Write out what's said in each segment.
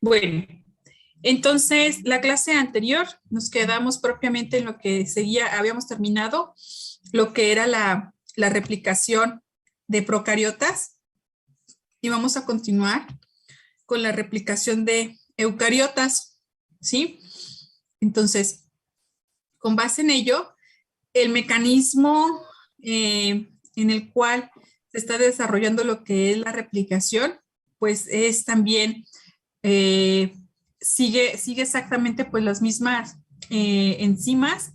Bueno, entonces la clase anterior nos quedamos propiamente en lo que seguía, habíamos terminado lo que era la replicación de procariotas y vamos a continuar con la replicación de eucariotas, ¿sí? Entonces, con base en ello, el mecanismo en el cual se está desarrollando lo que es la replicación, pues es también, sigue exactamente pues las mismas enzimas,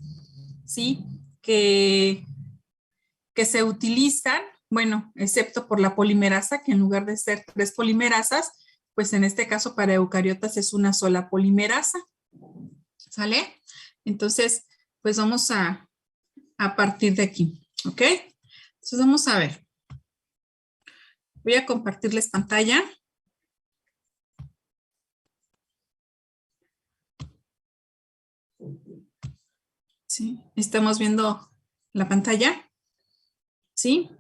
¿sí? Que se utilizan, bueno, excepto por la polimerasa, que en lugar de ser 3 polimerasas, pues en este caso para eucariotas es una sola polimerasa, ¿sale? Entonces, pues vamos a partir de aquí, ¿ok? Entonces vamos a ver. Voy a compartirles pantalla. ¿Sí? Estamos viendo la pantalla. ¿Sí?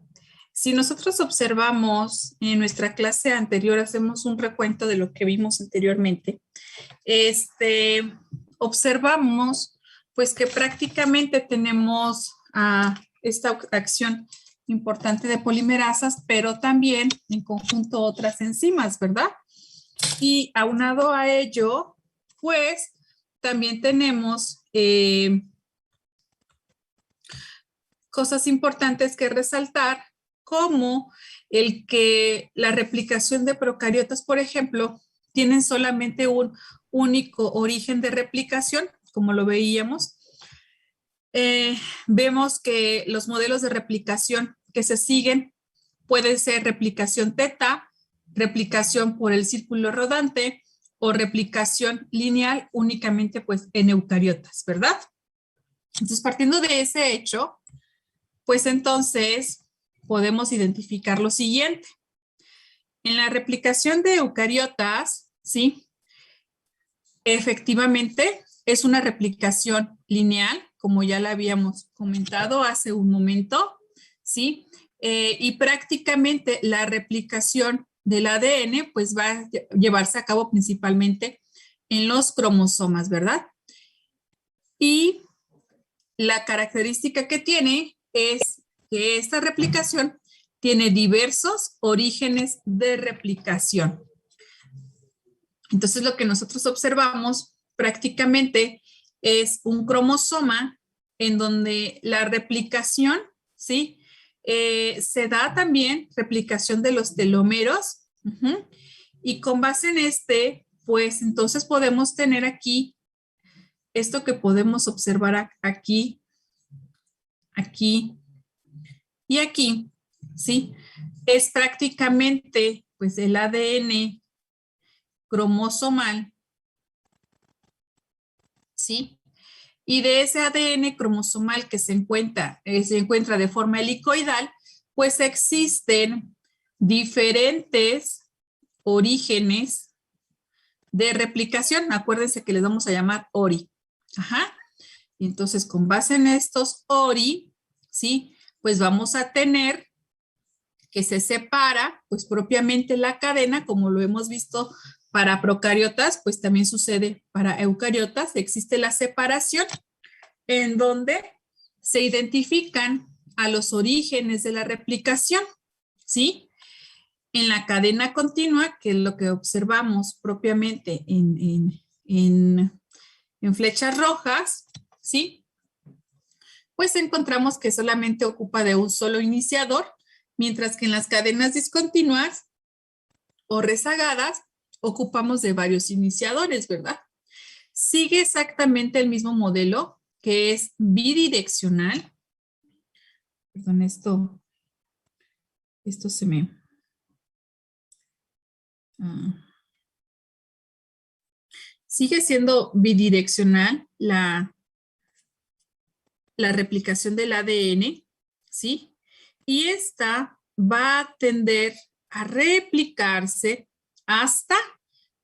Si nosotros observamos en nuestra clase anterior, hacemos un recuento de lo que vimos anteriormente, observamos pues que prácticamente tenemos esta acción importante de polimerasas, pero también en conjunto otras enzimas, ¿verdad? Y aunado a ello, pues también tenemos cosas importantes que resaltar, como el que la replicación de procariotas, por ejemplo, tienen solamente un único origen de replicación, como lo veíamos. Vemos que los modelos de replicación que se siguen pueden ser replicación teta, replicación por el círculo rodante o replicación lineal únicamente pues en eucariotas, ¿verdad? Entonces, partiendo de ese hecho, pues entonces podemos identificar lo siguiente. En la replicación de eucariotas, ¿sí? Efectivamente, es una replicación lineal, como ya la habíamos comentado hace un momento, ¿sí? Y prácticamente la replicación del ADN, pues va a llevarse a cabo principalmente en los cromosomas, ¿verdad? Y la característica que tiene es que esta replicación tiene diversos orígenes de replicación. Entonces, lo que nosotros observamos prácticamente es un cromosoma en donde la replicación, ¿sí? Se da también replicación de los telómeros, y con base en pues entonces podemos tener aquí esto que podemos observar aquí, aquí y aquí, ¿sí? Es prácticamente pues el ADN cromosomal, ¿sí? Y de ese ADN cromosomal que se encuentra de forma helicoidal, pues existen diferentes orígenes de replicación. Acuérdense que les vamos a llamar ORI. Ajá. Y entonces, con base en estos ORI, ¿sí? Pues vamos a tener que se separa, pues propiamente la cadena, como lo hemos visto para procariotas, pues también sucede para eucariotas. Existe la separación en donde se identifican a los orígenes de la replicación, ¿sí? En la cadena continua, que es lo que observamos propiamente en flechas rojas, ¿sí? Pues encontramos que solamente ocupa de un solo iniciador, mientras que en las cadenas discontinuas o rezagadas ocupamos de varios iniciadores, ¿verdad? Sigue exactamente el mismo modelo, que es bidireccional. Perdón, esto se me... Sigue siendo bidireccional la replicación del ADN, ¿sí? Y esta va a tender a replicarse hasta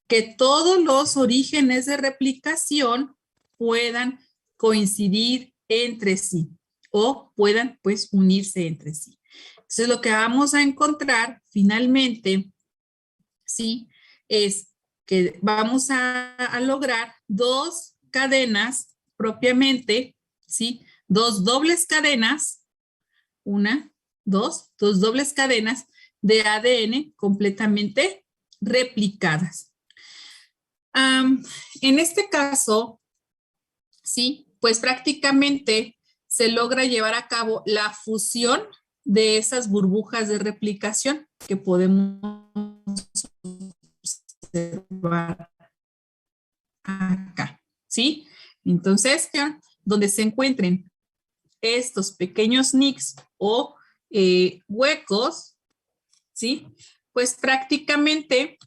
que todos los orígenes de replicación puedan coincidir entre sí o puedan pues unirse entre sí. Entonces lo que vamos a encontrar finalmente, ¿sí? Es que vamos a lograr dos cadenas propiamente, ¿sí? Dos dobles cadenas, dos dobles cadenas de ADN completamente replicadas. En este caso, sí, pues prácticamente se logra llevar a cabo la fusión de esas burbujas de replicación que podemos observar acá, ¿sí? Entonces, donde se encuentren estos pequeños nicks o huecos, ¿sí? Pues prácticamente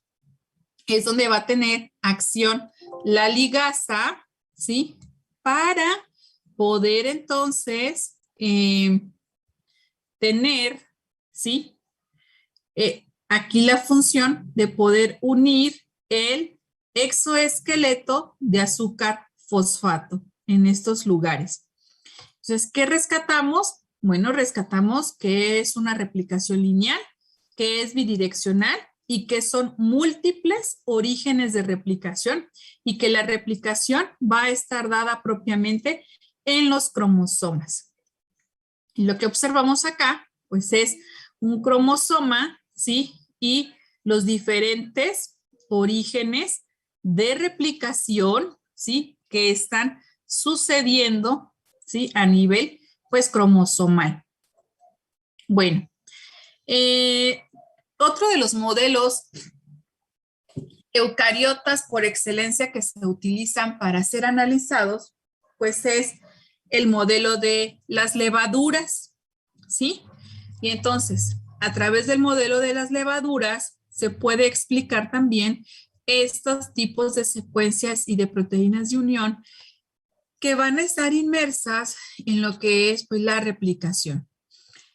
es donde va a tener acción la ligasa, ¿sí? Para poder entonces tener, ¿sí? Aquí la función de poder unir el exoesqueleto de azúcar fosfato en estos lugares. Entonces, ¿qué rescatamos? Bueno, rescatamos que es una replicación lineal, que es bidireccional y que son múltiples orígenes de replicación y que la replicación va a estar dada propiamente en los cromosomas. Y lo que observamos acá, pues es un cromosoma, ¿sí? Y los diferentes orígenes de replicación, ¿sí? Que están sucediendo, ¿sí? A nivel, pues, cromosomal. Bueno, otro de los modelos eucariotas por excelencia que se utilizan para ser analizados, pues es el modelo de las levaduras, ¿sí? Y entonces, a través del modelo de las levaduras, se puede explicar también estos tipos de secuencias y de proteínas de unión que van a estar inmersas en lo que es pues, la replicación.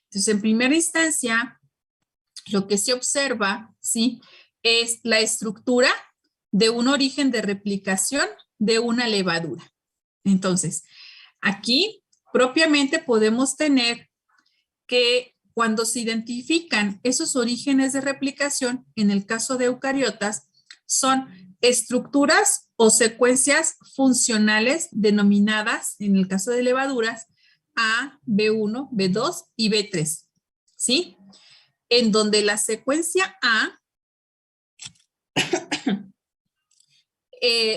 Entonces, en primera instancia, lo que se observa, ¿sí? Es la estructura de un origen de replicación de una levadura. Entonces, aquí propiamente podemos tener que cuando se identifican esos orígenes de replicación, en el caso de eucariotas, son estructuras o secuencias funcionales denominadas, en el caso de levaduras, A, B1, B2 y B3, ¿sí? En donde la secuencia A,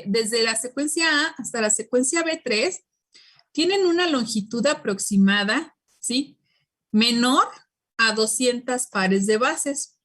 desde la secuencia A hasta la secuencia B3, tienen una longitud aproximada, ¿sí? Menor a 200 pares de bases.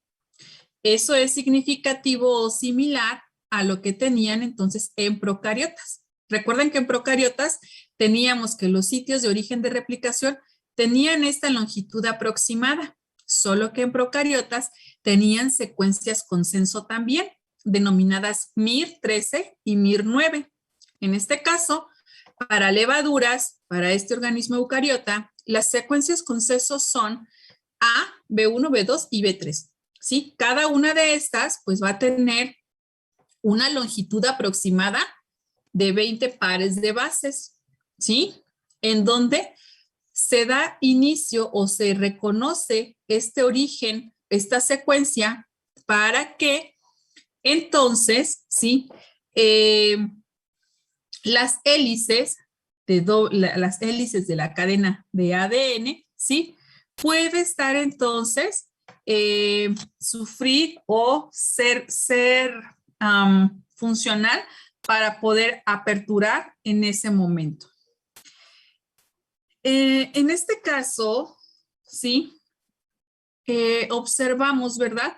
Eso es significativo o similar a lo que tenían entonces en procariotas. Recuerden que en procariotas teníamos que los sitios de origen de replicación tenían esta longitud aproximada, solo que en procariotas tenían secuencias consenso también, denominadas MIR13 y MIR9. En este caso, para levaduras, para este organismo eucariota, las secuencias consenso son A, B1, B2 y B3. ¿Sí? Cada una de estas pues va a tener una longitud aproximada de 20 pares de bases, ¿sí? En donde se da inicio o se reconoce este origen, esta secuencia, para que entonces, ¿sí? Las hélices las hélices de la cadena de ADN, ¿sí? Puede estar entonces sufrir o ser funcional para poder aperturar en ese momento. En este caso, ¿sí? Observamos, ¿verdad?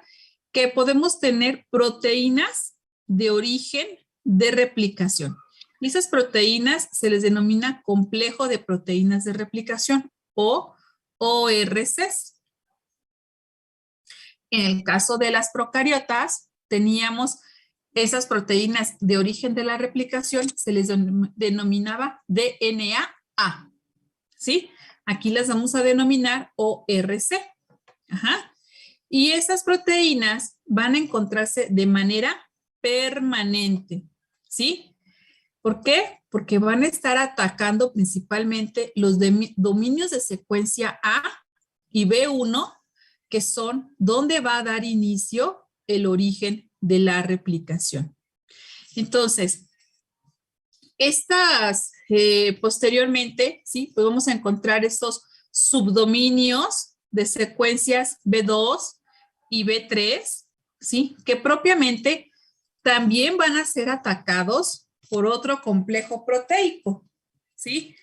Que podemos tener proteínas de origen de replicación. Y esas proteínas se les denomina complejo de proteínas de replicación o ORCs. En el caso de las procariotas, teníamos esas proteínas de origen de la replicación, se les denominaba DNA-A, ¿sí? Aquí las vamos a denominar ORC. Ajá. Y esas proteínas van a encontrarse de manera permanente, ¿sí? ¿Por qué? Porque van a estar atacando principalmente los dominios de secuencia A y B1, que son donde va a dar inicio el origen de la replicación. Entonces, estas posteriormente, ¿sí? Pues vamos a encontrar estos subdominios de secuencias B2 y B3, ¿sí? Que propiamente también van a ser atacados por otro complejo proteico, ¿sí?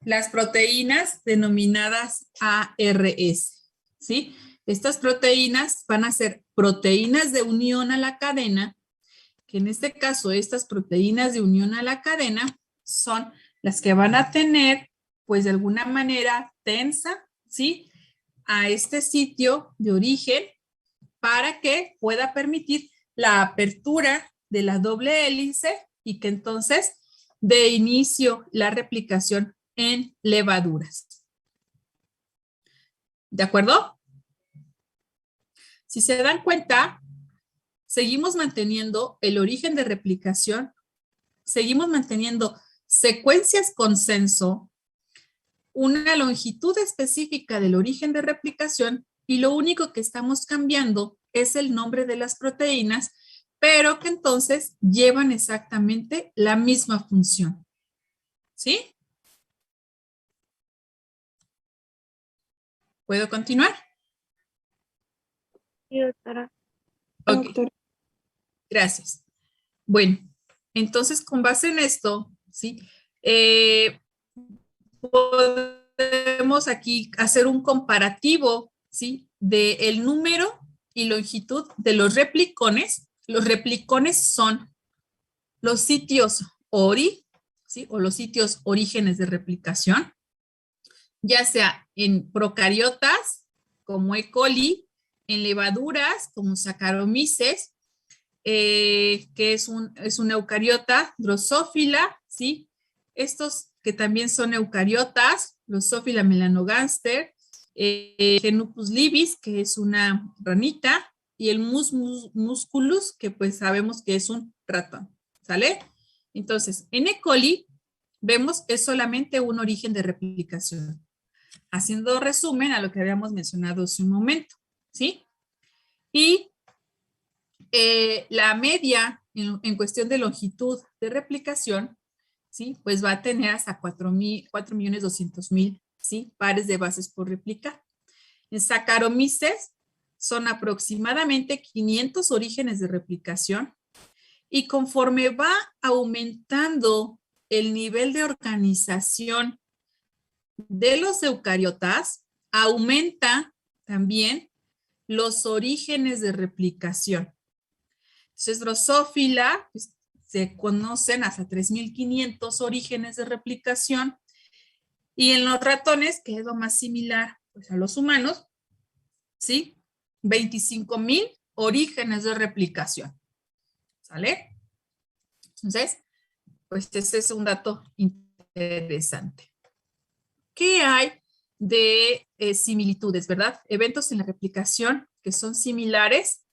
Las proteínas denominadas ARS, ¿sí? Estas proteínas van a ser proteínas de unión a la cadena, que en este caso estas proteínas de unión a la cadena son las que van a tener, pues de alguna manera tensa, ¿sí? A este sitio de origen para que pueda permitir la apertura de la doble hélice y que entonces dé inicio la replicación en levaduras. ¿De acuerdo? Si se dan cuenta, seguimos manteniendo el origen de replicación, seguimos manteniendo secuencias consenso, una longitud específica del origen de replicación y lo único que estamos cambiando es el nombre de las proteínas, pero que entonces llevan exactamente la misma función. ¿Sí? ¿Puedo continuar? Sí, doctora. Ok, Doctora. gracias. Bueno, entonces con base en esto, ¿sí? Podemos aquí hacer un comparativo, ¿sí? De el número y longitud de los replicones. Los replicones son los sitios ORI, ¿sí? O los sitios orígenes de replicación, ya sea en procariotas como E. coli, en levaduras como Saccharomyces, que es una eucariota drosófila, ¿sí? Estos que también son eucariotas, Drosophila melanogaster, Genopus libis, que es una ranita, y el musculus, que pues sabemos que es un ratón, ¿sale? Entonces, en E. coli vemos que es solamente un origen de replicación. Haciendo resumen a lo que habíamos mencionado hace un momento, ¿sí? Y la media en cuestión de longitud de replicación, ¿sí? Pues va a tener hasta 4.200.000, ¿sí? Pares de bases por replicar. En Saccharomyces son aproximadamente 500 orígenes de replicación y conforme va aumentando el nivel de organización de los eucariotas, aumenta también los orígenes de replicación. Entonces, Drosophila, pues, se conocen hasta 3.500 orígenes de replicación. Y en los ratones, que es lo más similar pues, a los humanos, ¿sí? 25.000 orígenes de replicación. ¿Sale? Entonces, pues ese es un dato interesante. ¿Qué hay de similitudes, verdad? Eventos en la replicación que son similares.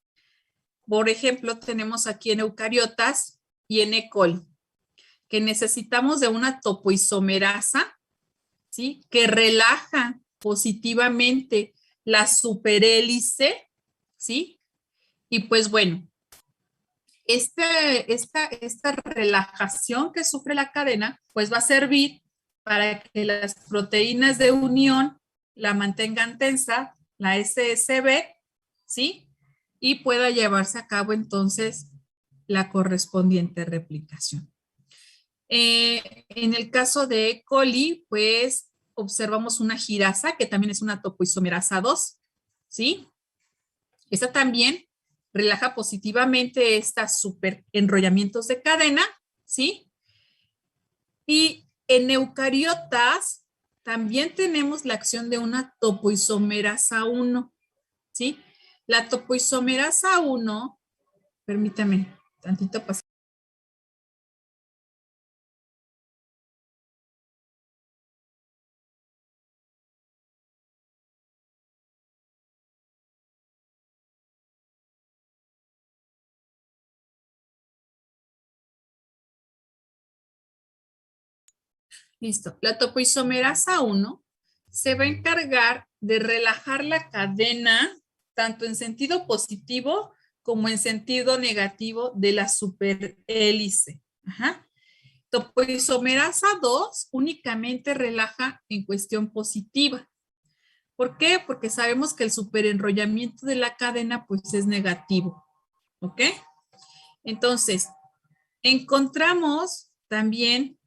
Por ejemplo, tenemos aquí en eucariotas y en E. coli, que necesitamos de una topoisomerasa, ¿sí? Que relaja positivamente la superhélice, ¿sí? Y pues bueno, esta relajación que sufre la cadena, pues va a servir para que las proteínas de unión la mantengan tensa, la SSB, ¿sí? Y pueda llevarse a cabo entonces la correspondiente replicación. En el caso de E. coli, pues observamos una girasa, que también es una topoisomerasa 2, ¿sí? Esta también relaja positivamente estas super enrollamientos de cadena, ¿sí? Y en eucariotas también tenemos la acción de una topoisomerasa 1, ¿sí? La topoisomerasa 1, permítame tantito pasar. Listo. La topoisomerasa 1 se va a encargar de relajar la cadena tanto en sentido positivo como en sentido negativo de la superhélice. Ajá. Topoisomerasa 2 únicamente relaja en cuestión positiva. ¿Por qué? Porque sabemos que el superenrollamiento de la cadena pues es negativo. ¿Ok? Entonces, encontramos también,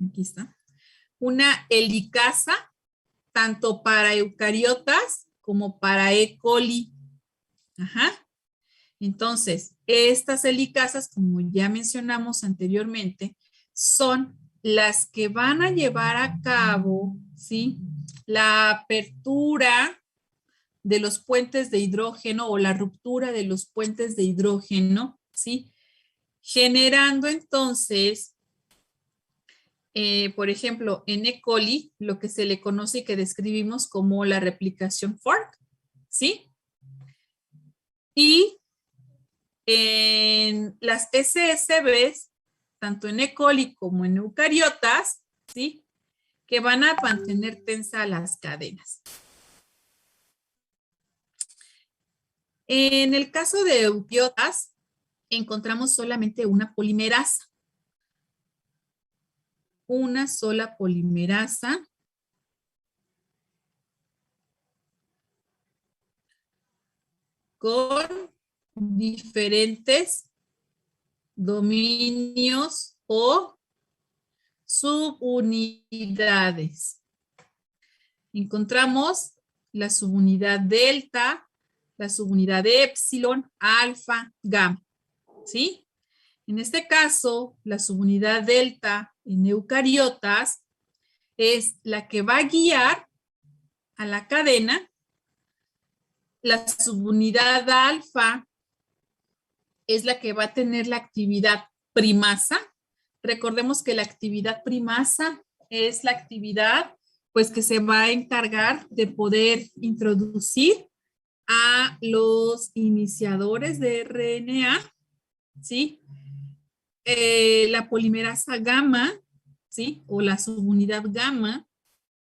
aquí está, una helicasa, tanto para eucariotas como para E. coli. Ajá. Entonces, estas helicasas, como ya mencionamos anteriormente, son las que van a llevar a cabo, ¿sí?, la apertura de los puentes de hidrógeno o la ruptura de los puentes de hidrógeno, ¿sí?, generando entonces, por ejemplo, en E. coli, lo que se le conoce y que describimos como la replicación fork, ¿sí? Y en las SSBs, tanto en E. coli como en eucariotas, ¿sí?, que van a mantener tensas las cadenas. En el caso de eucariotas, encontramos solamente una polimerasa. Una sola polimerasa con diferentes dominios o subunidades. Encontramos la subunidad delta, la subunidad epsilon, alfa, gamma, ¿sí? En este caso, la subunidad delta en eucariotas es la que va a guiar a la cadena. La subunidad alfa es la que va a tener la actividad primasa. Recordemos que la actividad primasa es la actividad pues que se va a encargar de poder introducir a los iniciadores de RNA, ¿sí? La polimerasa gamma, ¿sí? O la subunidad gamma,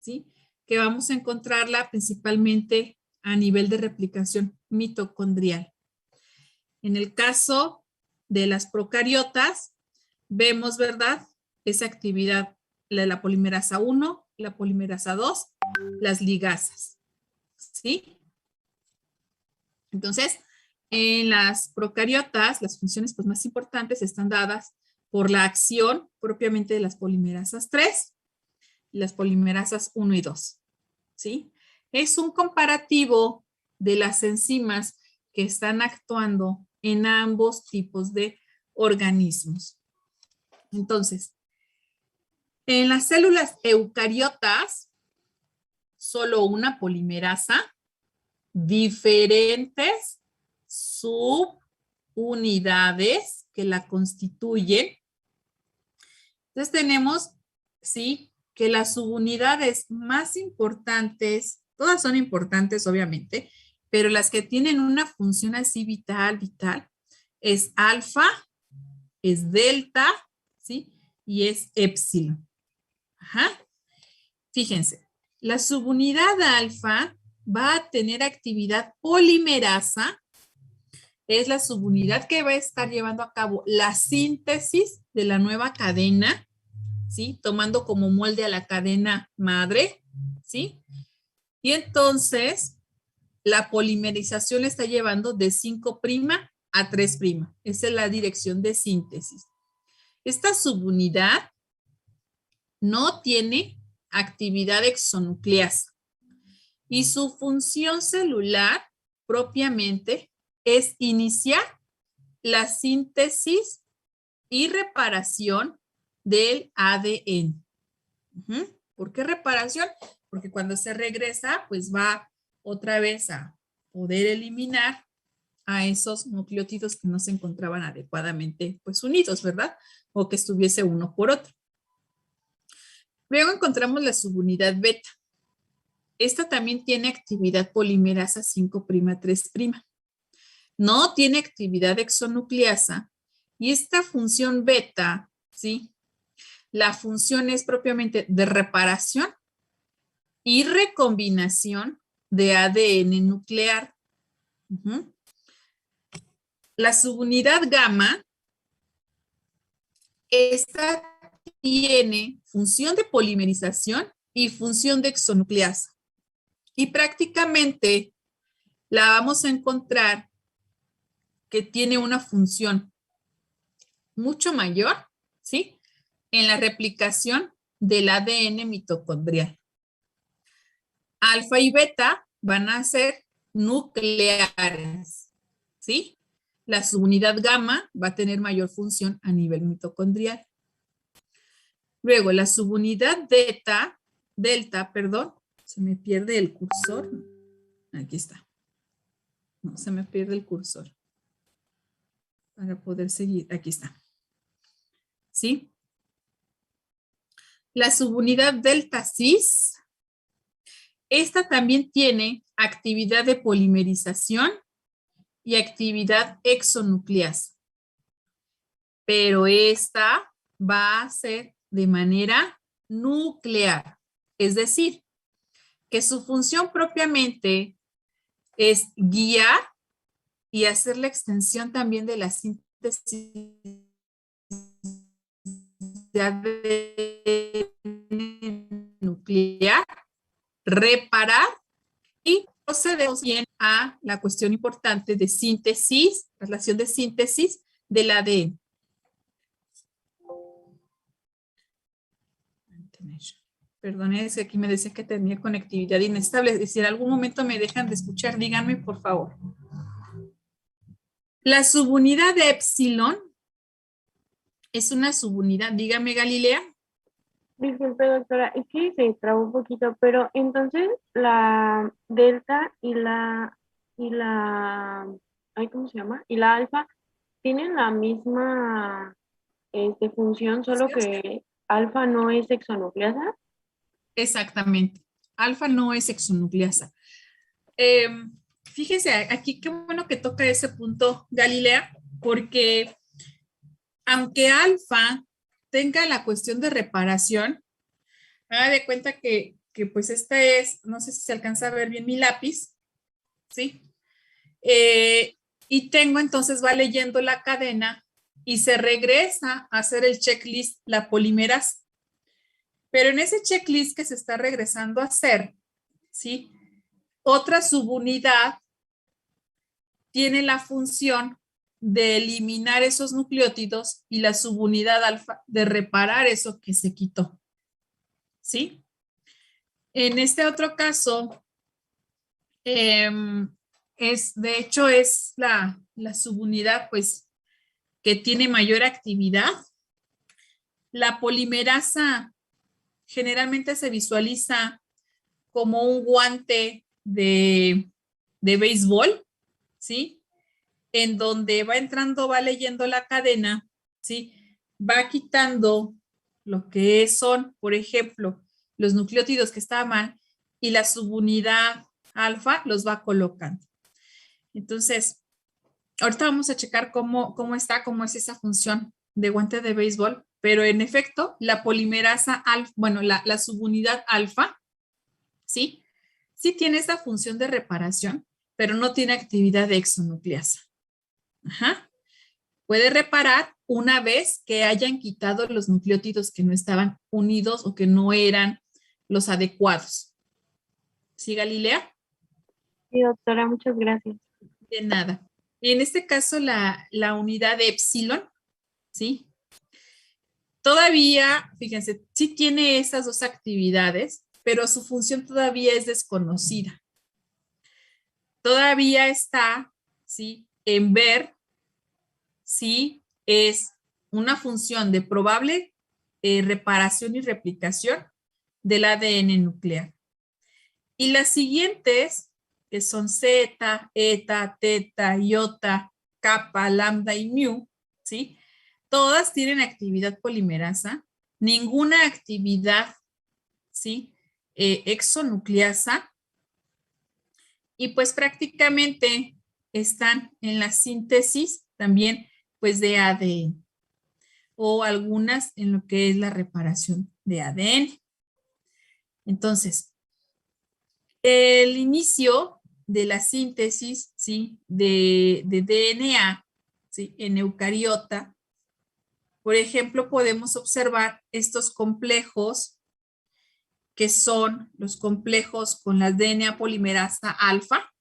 ¿sí? Que vamos a encontrarla principalmente a nivel de replicación mitocondrial. En el caso de las procariotas, vemos, ¿verdad?, esa actividad, la polimerasa 1, la polimerasa 2, las ligasas, ¿sí? Entonces, en las procariotas, las funciones pues, más importantes están dadas por la acción propiamente de las polimerasas 3 y las polimerasas 1 y 2, ¿sí? Es un comparativo de las enzimas que están actuando en ambos tipos de organismos. Entonces, en las células eucariotas, solo una polimerasa, diferentes subunidades que la constituyen. Entonces tenemos, sí, que las subunidades más importantes, todas son importantes obviamente, pero las que tienen una función así vital, es alfa, es delta, ¿sí? Y es epsilon. Ajá. Fíjense, la subunidad alfa va a tener actividad polimerasa, es la subunidad que va a estar llevando a cabo la síntesis de la nueva cadena, ¿sí? Tomando como molde a la cadena madre, ¿sí? Y entonces, la polimerización está llevando de 5' a 3'. Esa es la dirección de síntesis. Esta subunidad no tiene actividad exonucleasa y su función celular propiamente es iniciar la síntesis y reparación del ADN. ¿Por qué reparación? Porque cuando se regresa, pues va otra vez a poder eliminar a esos nucleótidos que no se encontraban adecuadamente pues unidos, ¿verdad? O que estuviese uno por otro. Luego encontramos la subunidad beta. Esta también tiene actividad polimerasa 5', 3'. No tiene actividad exonucleasa y esta función beta, ¿sí? La función es propiamente de reparación y recombinación de ADN nuclear. la subunidad gamma, esta tiene función de polimerización y función de exonucleasa. Y prácticamente la vamos a encontrar que tiene una función mucho mayor, ¿sí? En la replicación del ADN mitocondrial. Alfa y beta van a ser nucleares, ¿sí? La subunidad gamma va a tener mayor función a nivel mitocondrial. Luego, la subunidad delta, perdón, se me pierde el cursor. Aquí está. No, se me pierde el cursor. Para poder seguir, aquí está. ¿Sí? La subunidad delta cis, esta también tiene actividad de polimerización y actividad exonucleasa. Pero esta va a ser de manera nuclear. Es decir, que su función propiamente es guiar y hacer la extensión también de la síntesis de ADN nuclear, reparar y procedemos bien a la cuestión importante de síntesis, relación de síntesis del ADN. Perdón, es que aquí me decía que tenía conectividad inestable. Si en algún momento me dejan de escuchar, díganme, por favor. La subunidad de epsilon es una subunidad. Dígame, Galilea. Disculpe, doctora, es que se trabó un poquito, pero entonces la delta y ay, ¿cómo se llama? Y la alfa tienen la misma función, solo que alfa no es hexanucleasa. Exactamente. Alfa no es exonucleasa. Fíjense, aquí qué bueno que toca ese punto, Galilea, porque aunque alfa tenga la cuestión de reparación, haga de cuenta que pues esta es, no sé si se alcanza a ver bien mi lápiz, ¿sí? Y tengo entonces, va leyendo la cadena y se regresa a hacer el checklist, la polimerasa. Pero en ese checklist que se está regresando a hacer, ¿sí? Otra subunidad tiene la función de eliminar esos nucleótidos y la subunidad alfa de reparar eso que se quitó. ¿Sí? En este otro caso, de hecho, es la subunidad, pues, que tiene mayor actividad. La polimerasa generalmente se visualiza como un guante de béisbol, ¿sí? En donde va entrando, va leyendo la cadena, ¿sí? Va quitando lo que son, por ejemplo, los nucleótidos que estaban mal y la subunidad alfa los va colocando. Entonces, ahorita vamos a checar cómo es esa función de guante de béisbol, pero en efecto, la polimerasa alfa, bueno, la subunidad alfa, ¿sí? Sí tiene esa función de reparación, pero no tiene actividad de exonucleasa. Ajá. Puede reparar una vez que hayan quitado los nucleótidos que no estaban unidos o que no eran los adecuados. ¿Sí, Galilea? Sí, doctora, muchas gracias. De nada. En este caso, la unidad de epsilon, ¿sí? Todavía, fíjense, sí tiene esas dos actividades, pero su función todavía es desconocida. Todavía está, ¿sí? En ver si es una función de probable reparación y replicación del ADN nuclear. Y las siguientes, que son zeta, eta, teta, iota, kappa, lambda y mu, ¿sí? Todas tienen actividad polimerasa, ninguna actividad, ¿sí? Exonucleasa, y pues prácticamente están en la síntesis también, pues de ADN, o algunas en lo que es la reparación de ADN. Entonces, el inicio de la síntesis, ¿sí? de DNA ¿sí? En eucariota, por ejemplo, podemos observar estos complejos que son los complejos con la DNA polimerasa alfa,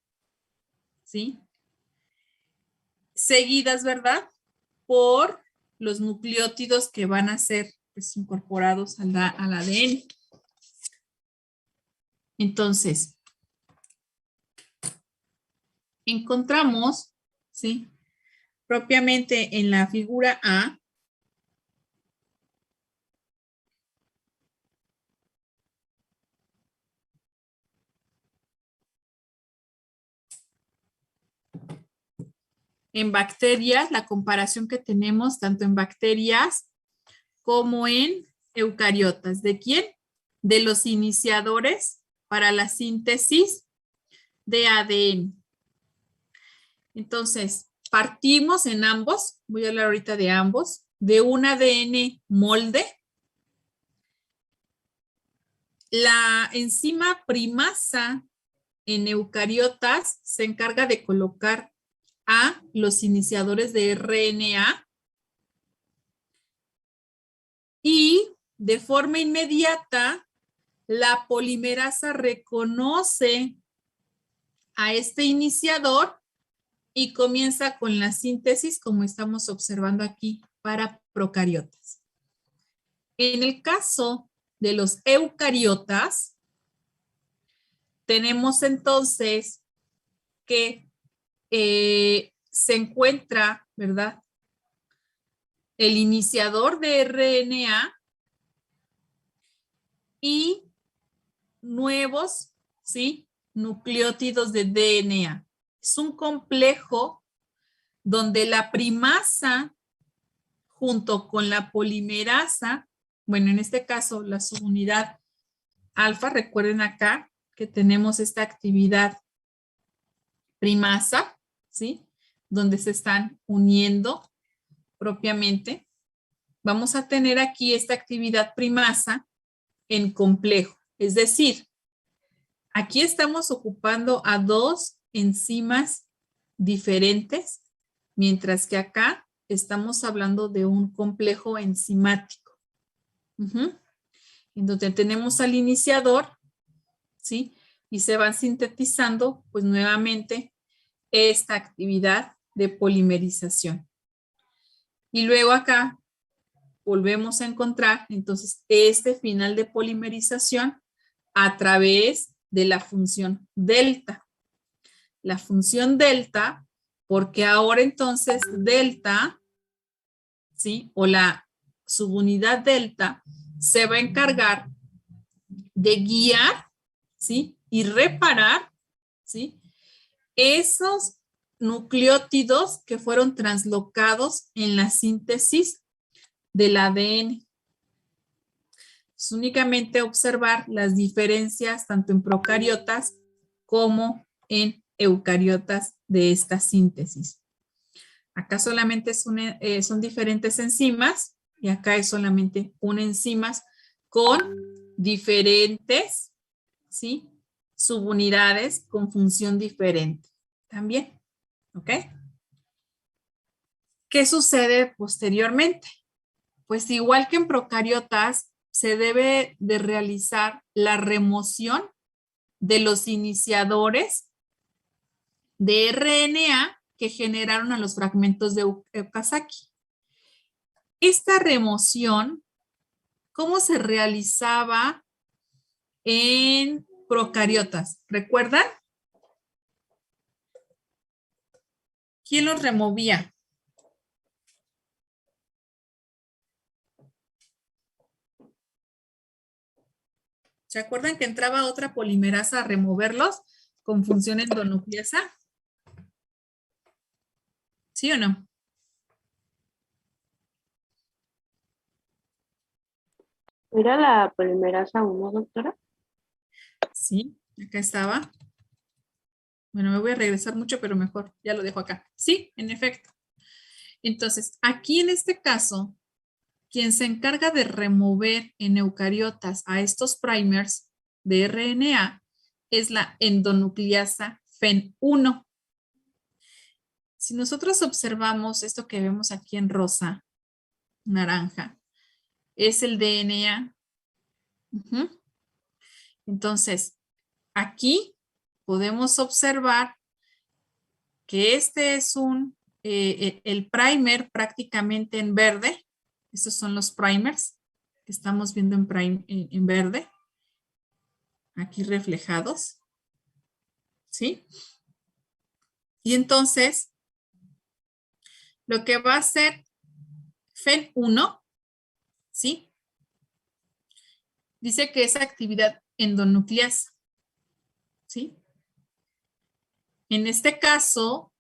¿sí? Seguidas, ¿verdad? Por los nucleótidos que van a ser pues, incorporados al ADN. Entonces, encontramos, ¿sí? Propiamente en la figura A, en bacterias, la comparación que tenemos tanto en bacterias como en eucariotas. ¿De quién? De los iniciadores para la síntesis de ADN. Entonces, partimos en ambos, voy a hablar ahorita de ambos, de un ADN molde. La enzima primasa en eucariotas se encarga de colocar a los iniciadores de RNA y de forma inmediata la polimerasa reconoce a este iniciador y comienza con la síntesis como estamos observando aquí para procariotas. En el caso de los eucariotas, tenemos entonces que se encuentra, ¿verdad? El iniciador de RNA y nuevos, ¿sí? Nucleótidos de DNA. Es un complejo donde la primasa junto con la polimerasa, bueno, en este caso la subunidad alfa, recuerden acá que tenemos esta actividad primasa, ¿sí? Donde se están uniendo propiamente. Vamos a tener aquí esta actividad primasa en complejo. Es decir, aquí estamos ocupando a dos enzimas diferentes, mientras que acá estamos hablando de un complejo enzimático. En donde tenemos al iniciador, ¿sí? Y se van sintetizando, pues nuevamente, esta actividad de polimerización. Y luego acá volvemos a encontrar, entonces, este final de polimerización a través de la función delta. La función delta, porque ahora entonces delta, ¿sí? O la subunidad delta se va a encargar de guiar, ¿sí? Y reparar, ¿sí? Esos nucleótidos que fueron translocados en la síntesis del ADN. Es únicamente observar las diferencias tanto en procariotas como en eucariotas de esta síntesis. Acá solamente son diferentes enzimas y acá es solamente una enzima con diferentes, ¿sí? Subunidades con función diferente. También, ¿ok? ¿Qué sucede posteriormente? Pues igual que en procariotas, se debe de realizar la remoción de los iniciadores de RNA que generaron a los fragmentos de Okazaki. Esta remoción, ¿cómo se realizaba en procariotas? ¿Recuerdan? ¿Quién los removía? ¿Se acuerdan que entraba otra polimerasa a removerlos con función endonucleasa? ¿Sí o no? ¿Era la polimerasa 1, doctora? Sí, acá estaba. Bueno, me voy a regresar mucho, pero mejor, ya lo dejo acá. Sí, en efecto. Entonces, aquí en este caso, quien se encarga de remover en eucariotas a estos primers de RNA es la endonucleasa FEN1. si nosotros observamos esto que vemos aquí en rosa, naranja, es el DNA. Entonces, aquí podemos observar que este es el primer prácticamente en verde. Estos son los primers que estamos viendo en verde, aquí reflejados, ¿sí? Y entonces, lo que va a hacer FEN1, ¿sí? Dice que es actividad endonucleasa, ¿sí? En este caso,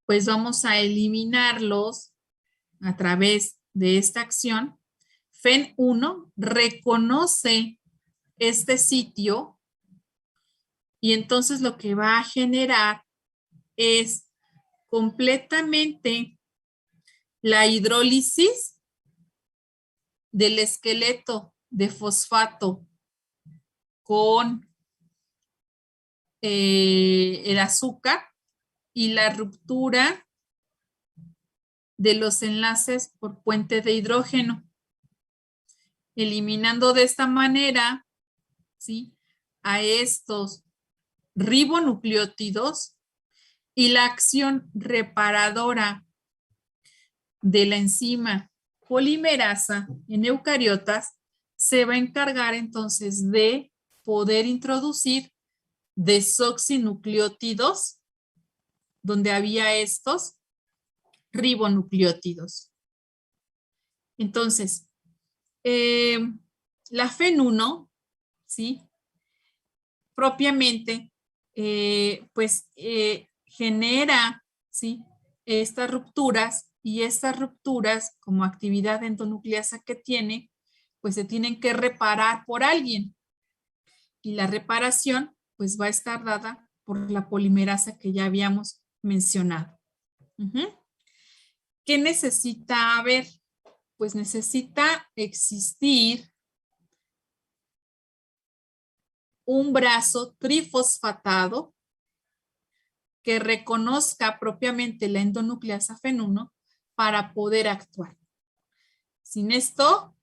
pues vamos a eliminarlos a través de esta acción. FEN1 reconoce este sitio y entonces lo que va a generar es completamente la hidrólisis del esqueleto de fosfato con el azúcar y la ruptura de los enlaces por puente de hidrógeno, eliminando de esta manera, ¿sí?, a estos ribonucleótidos, y la acción reparadora de la enzima polimerasa en eucariotas se va a encargar entonces de poder introducir desoxinucleótidos donde había estos ribonucleótidos. Entonces, la FEN1, ¿sí?, propiamente, genera, ¿sí?, estas rupturas, y estas rupturas, como actividad endonucleasa que tiene, pues se tienen que reparar por alguien. Y la reparación, pues va a estar dada por la polimerasa que ya habíamos mencionado. ¿Qué necesita haber? Pues necesita existir un brazo trifosfatado que reconozca propiamente la endonucleasa FEN1 para poder actuar. Sin esto,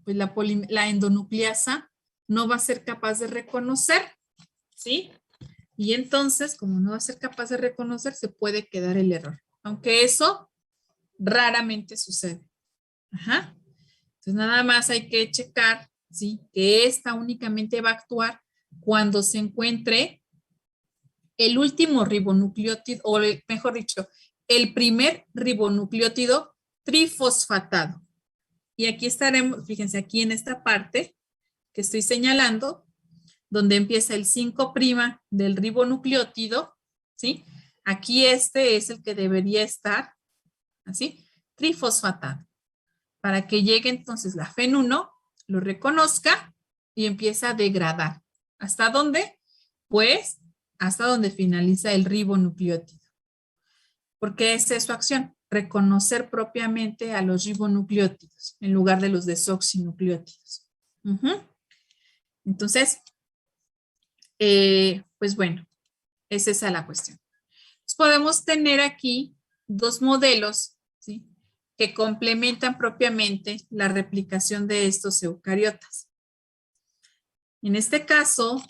pues la endonucleasa no va a ser capaz de reconocer, ¿sí? Y entonces, como no va a ser capaz de reconocer, se puede quedar el error. Aunque eso raramente sucede. Ajá. Entonces, nada más hay que checar, ¿sí?, que esta únicamente va a actuar cuando se encuentre el último ribonucleótido, o mejor dicho, el primer ribonucleótido trifosfatado. Y aquí estaremos, fíjense, aquí en esta parte que estoy señalando, donde empieza el 5' del ribonucleótido, ¿sí? Aquí este es el que debería estar, así, trifosfatado, para que llegue entonces la FEN1, lo reconozca y empieza a degradar. ¿Hasta dónde? Pues hasta donde finaliza el ribonucleótido. Porque esa es su acción, reconocer propiamente a los ribonucleótidos en lugar de los desoxinucleótidos. Entonces, pues bueno, es esa la cuestión. Entonces, podemos tener aquí dos modelos, ¿sí?, que complementan propiamente la replicación de estos eucariotas. En este caso,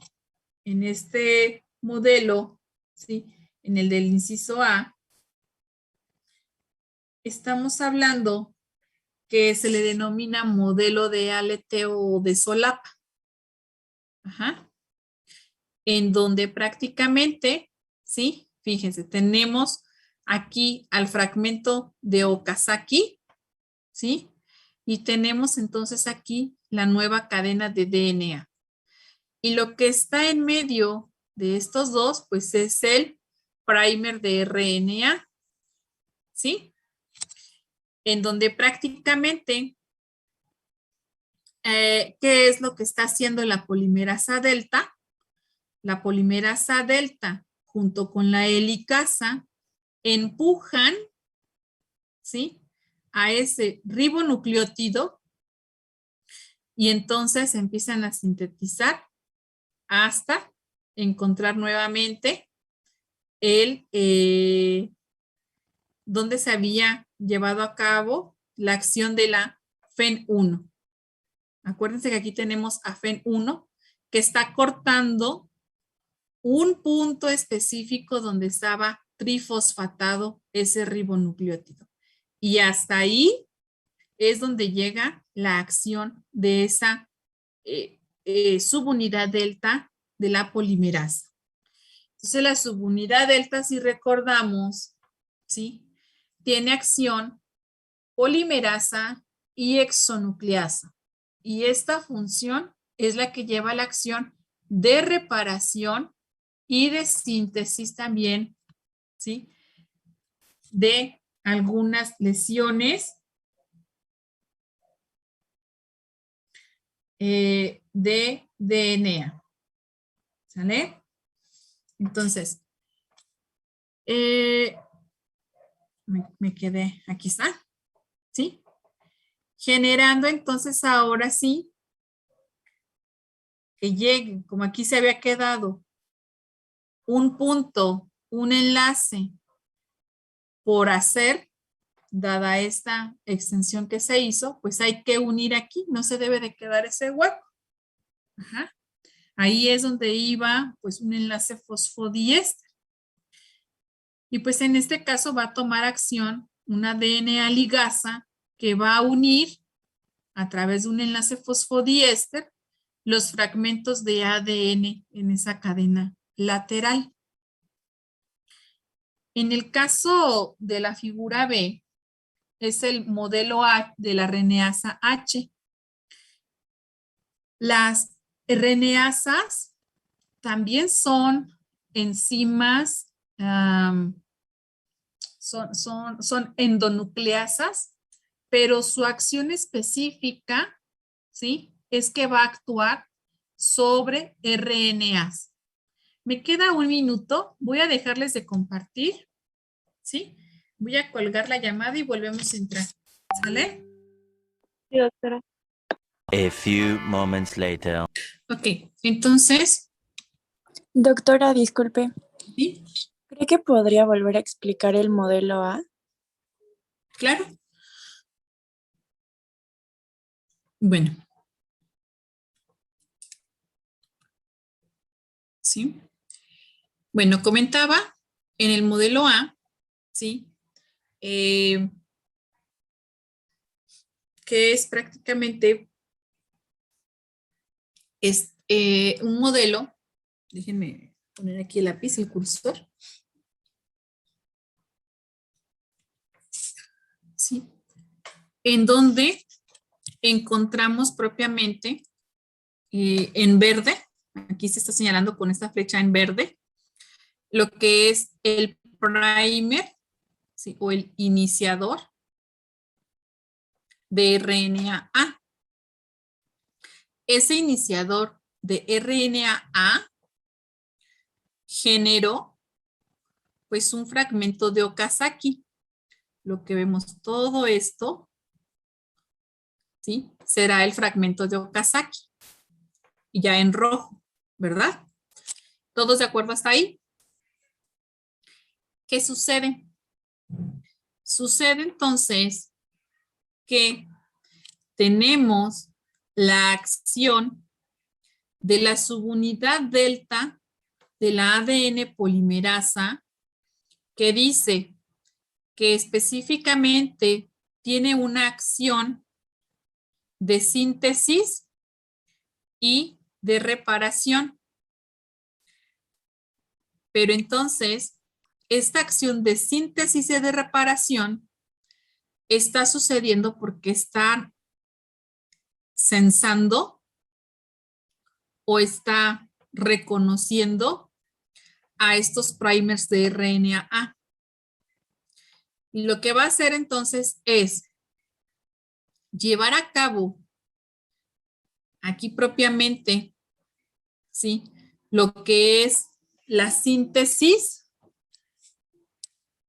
en este modelo, ¿sí?, en el del inciso A, estamos hablando que se le denomina modelo de aleteo o de solapa. Ajá. En donde prácticamente, ¿sí?, fíjense, tenemos aquí al fragmento de Okazaki, ¿sí? Y tenemos entonces aquí la nueva cadena de DNA. Y lo que está en medio de estos dos, pues es el primer de RNA, ¿sí? En donde prácticamente, ¿qué es lo que está haciendo la polimerasa delta? La polimerasa delta junto con la helicasa empujan, ¿sí?, a ese ribonucleótido y entonces empiezan a sintetizar hasta encontrar nuevamente donde se había llevado a cabo la acción de la FEN1. Acuérdense que aquí tenemos a FEN1 que está cortando un punto específico donde estaba trifosfatado ese ribonucleótido. Y hasta ahí es donde llega la acción de esa subunidad delta de la polimerasa. Entonces la subunidad delta, si recordamos, ¿sí?, tiene acción polimerasa y exonucleasa. Y esta función es la que lleva la acción de reparación y de síntesis también, ¿sí?, de algunas lesiones de DNA. ¿Sale? Entonces, me quedé, aquí está, ¿sí? Generando entonces ahora sí que llegue, como aquí se había quedado, un punto, un enlace por hacer, dada esta extensión que se hizo, pues hay que unir aquí, no se debe de quedar ese hueco. Ajá. Ahí es donde iba pues un enlace fosfodiéster. Y pues en este caso va a tomar acción una DNA ligasa que va a unir a través de un enlace fosfodiéster los fragmentos de ADN en esa cadena lateral. En el caso de la figura B, es el modelo A de la RNasa H. Las RNasas también son enzimas, son endonucleasas, pero su acción específica, ¿sí?, es que va a actuar sobre RNAs. Me queda un minuto, voy a dejarles de compartir, ¿sí? Voy a colgar la llamada y volvemos a entrar, ¿sale? Sí, doctora. A few moments later. Ok, entonces, Doctora, disculpe, ¿sí? ¿cree que podría volver a explicar el modelo A? Claro. Bueno. ¿Sí? Bueno, comentaba en el modelo A, ¿sí?, que es prácticamente un modelo, déjenme poner aquí el lápiz, el cursor, ¿sí?, en donde encontramos propiamente en verde, aquí se está señalando con esta flecha en verde, lo que es el primer, ¿sí?, o el iniciador de RNA. Ese iniciador de RNA generó pues un fragmento de Okazaki. Lo que vemos todo esto, ¿sí?, será el fragmento de Okazaki. Y ya en rojo, ¿verdad? ¿Todos de acuerdo hasta ahí? ¿Qué sucede? Sucede entonces que tenemos la acción de la subunidad delta de la ADN polimerasa que dice que específicamente tiene una acción de síntesis y de reparación. Pero entonces, esta acción de síntesis y de reparación está sucediendo porque está sensando o está reconociendo a estos primers de RNA. Y lo que va a hacer entonces es llevar a cabo aquí propiamente, ¿sí?, lo que es la síntesis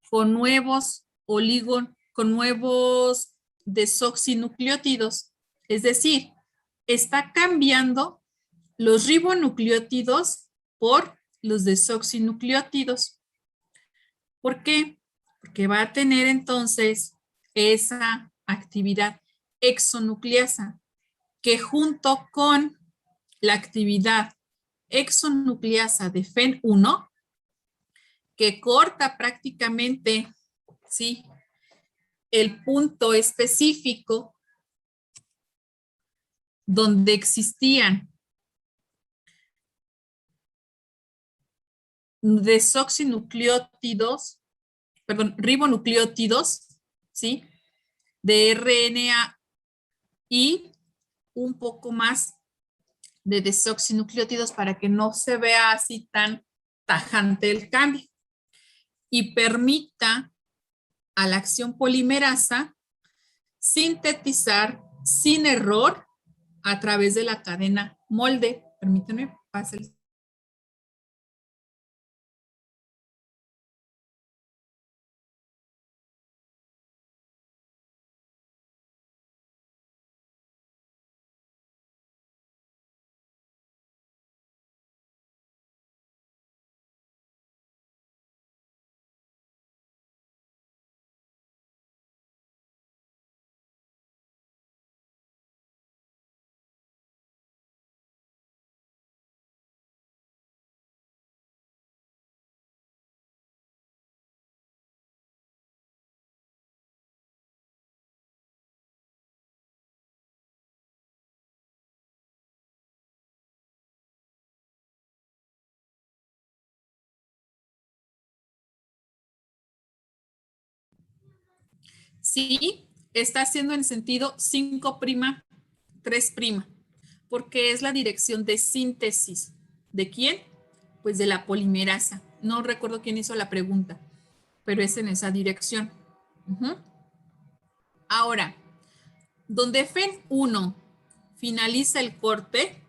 con nuevos con nuevos desoxinucleótidos. Es decir, está cambiando los ribonucleótidos por los desoxinucleótidos. ¿Por qué? Porque va a tener entonces esa actividad exonucleasa que junto con la actividad exonucleasa de FEN1, que corta prácticamente, ¿sí?, el punto específico donde existían desoxinucleótidos, perdón, ribonucleótidos, ¿sí?, de RNA y un poco más de desoxinucleótidos para que no se vea así tan tajante el cambio y permita a la acción polimerasa sintetizar sin error a través de la cadena molde. Permítanme, pase el... Sí, está haciendo en sentido 5', 3', porque es la dirección de síntesis. ¿De quién? Pues de la polimerasa. No recuerdo quién hizo la pregunta, pero es en esa dirección. Ahora, donde FEN1 finaliza el corte,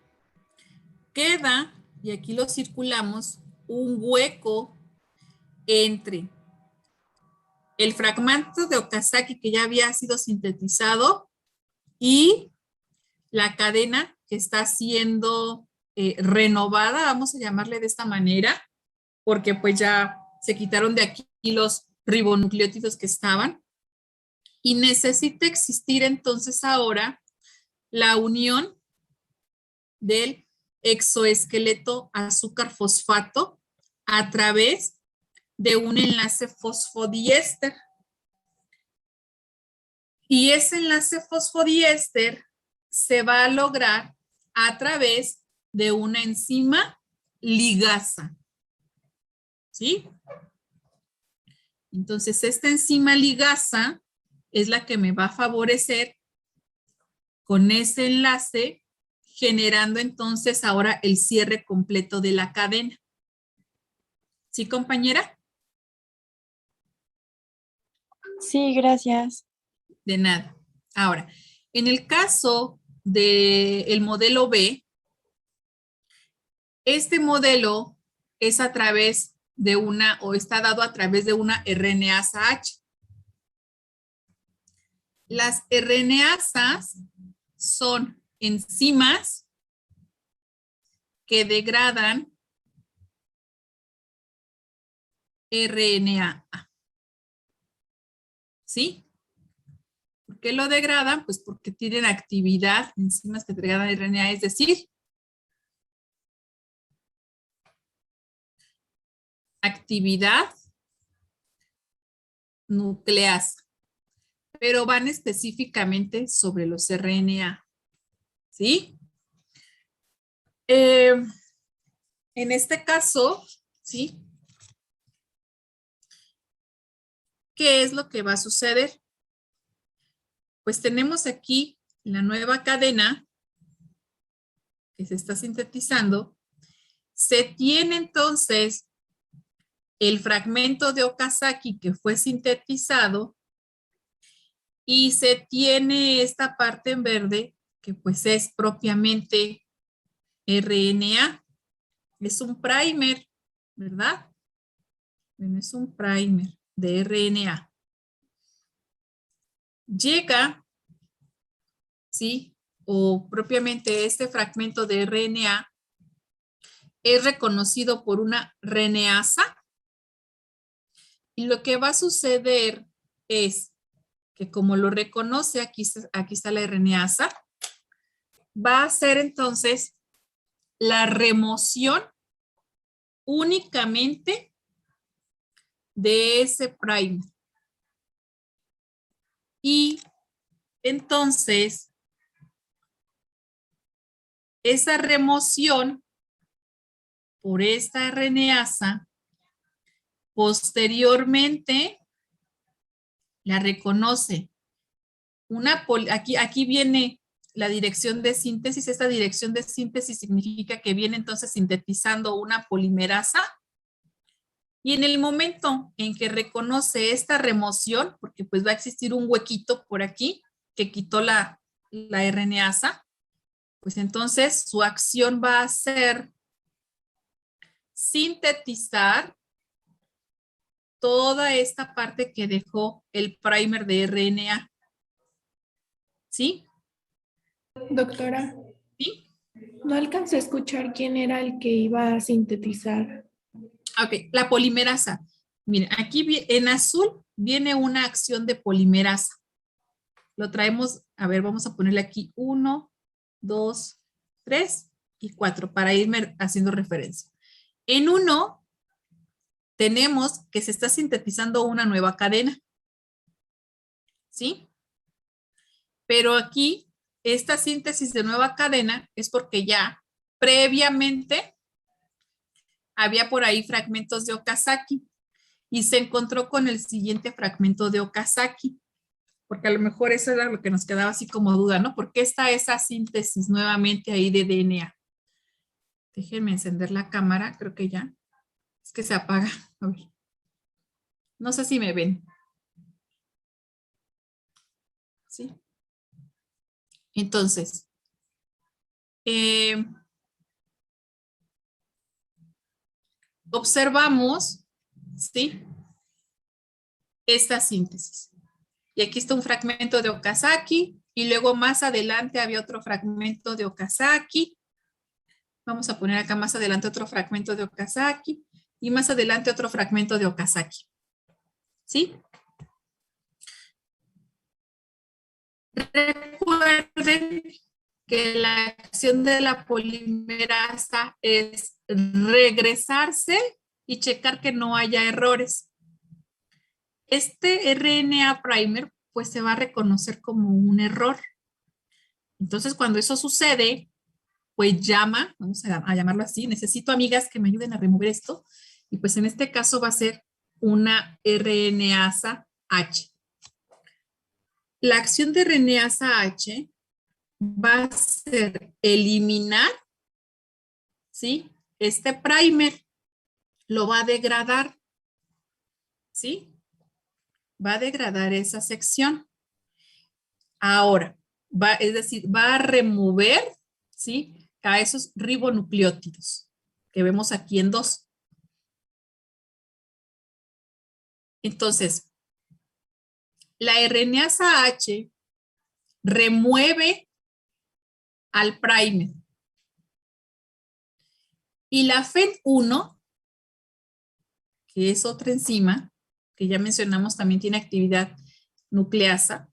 queda, y aquí lo circulamos, un hueco entre el fragmento de Okazaki que ya había sido sintetizado y la cadena que está siendo renovada, vamos a llamarle de esta manera, porque pues ya se quitaron de aquí los ribonucleótidos que estaban y necesita existir entonces ahora la unión del exoesqueleto azúcar fosfato a través de un enlace fosfodiéster. Y ese enlace fosfodiéster se va a lograr a través de una enzima ligasa. ¿Sí? Entonces, esta enzima ligasa es la que me va a favorecer con ese enlace, generando entonces ahora el cierre completo de la cadena. ¿Sí, compañera? Sí, gracias. De nada. Ahora, en el caso del modelo B, este modelo es a través de una, o está dado a través de una RNasa H. Las RNasas son enzimas que degradan RNA. ¿Sí? ¿Por qué lo degradan? Pues porque tienen actividad, enzimas que degradan RNA, es decir, actividad nucleasa, pero van específicamente sobre los RNA. ¿Sí? En este caso, ¿sí? ¿Qué es lo que va a suceder? Pues tenemos aquí la nueva cadena que se está sintetizando. Se tiene entonces el fragmento de Okazaki que fue sintetizado y se tiene esta parte en verde que pues es propiamente RNA. Es un primer, ¿verdad? Bueno, es un primer de RNA. Llega, ¿sí? O propiamente este fragmento de RNA es reconocido por una RNasa Y lo que va a suceder es que como lo reconoce, aquí está la RNasa, va a hacer entonces la remoción únicamente de ese primer. Y entonces, esa remoción por esta RNasa, posteriormente la reconoce. Aquí viene la dirección de síntesis. Esta dirección de síntesis significa que viene entonces sintetizando una polimerasa. Y en el momento en que reconoce esta remoción, porque pues va a existir un huequito por aquí que quitó la RNasa, pues entonces su acción va a ser sintetizar toda esta parte que dejó el primer de RNA. ¿Sí? Doctora, ¿Sí? no alcancé a escuchar quién era el que iba a sintetizar. Ok, la polimerasa. Miren, aquí en azul viene una acción de polimerasa. Lo traemos, a ver, vamos a ponerle aquí 1, 2, 3 y 4 para irme haciendo referencia. En 1 tenemos que se está sintetizando una nueva cadena. ¿Sí? Pero aquí, esta síntesis de nueva cadena es porque ya previamente había por ahí fragmentos de Okazaki y se encontró con el siguiente fragmento de Okazaki, porque a lo mejor eso era lo que nos quedaba así como duda, ¿no? ¿Por qué está esa síntesis nuevamente ahí de DNA? Déjenme encender la cámara, creo que ya. Es que se apaga. A ver. No sé si me ven. ¿Sí? Entonces, observamos, ¿sí? Esta síntesis. Y aquí está un fragmento de Okazaki y luego más adelante había otro fragmento de Okazaki. Vamos a poner acá más adelante otro fragmento de Okazaki y más adelante otro fragmento de Okazaki. ¿Sí? Recuerden que la acción de la polimerasa es regresarse y checar que no haya errores. Este RNA primer pues se va a reconocer como un error. Entonces cuando eso sucede, pues llama, vamos a llamarlo así, necesito amigas que me ayuden a remover esto, y pues en este caso va a ser una RNasa H. La acción de RNasa H va a ser eliminar, ¿sí? Este primer lo va a degradar, ¿sí? Va a degradar esa sección. Ahora, es decir, va a remover, ¿sí? A esos ribonucleótidos que vemos aquí en 2. Entonces, la RNasa H remueve al primer. Y la FEN1, que es otra enzima, que ya mencionamos, también tiene actividad nucleasa,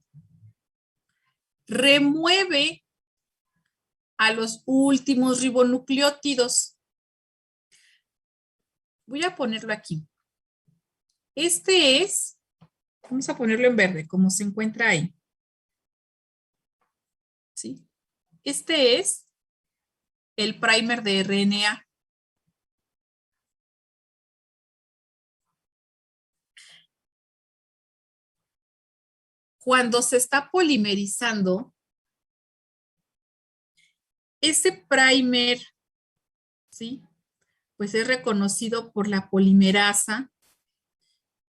remueve a los últimos ribonucleótidos. Voy a ponerlo aquí. Este es, vamos a ponerlo en verde, como se encuentra ahí. ¿Sí? Este es el primer de RNA. Cuando se está polimerizando, ese primer, ¿sí? Pues es reconocido por la polimerasa,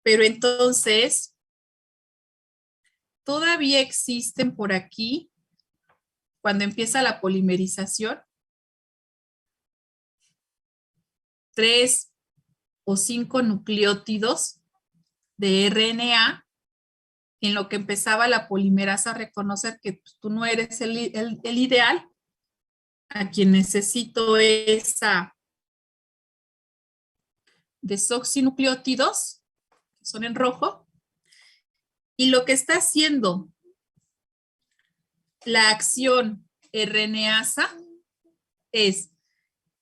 pero entonces todavía existen por aquí, cuando empieza la polimerización, 3 o 5 nucleótidos de RNA, en lo que empezaba la polimerasa a reconocer que pues, tú no eres el ideal, a quien necesito esa desoxinucleótidos, son en rojo. Y lo que está haciendo la acción RNasa es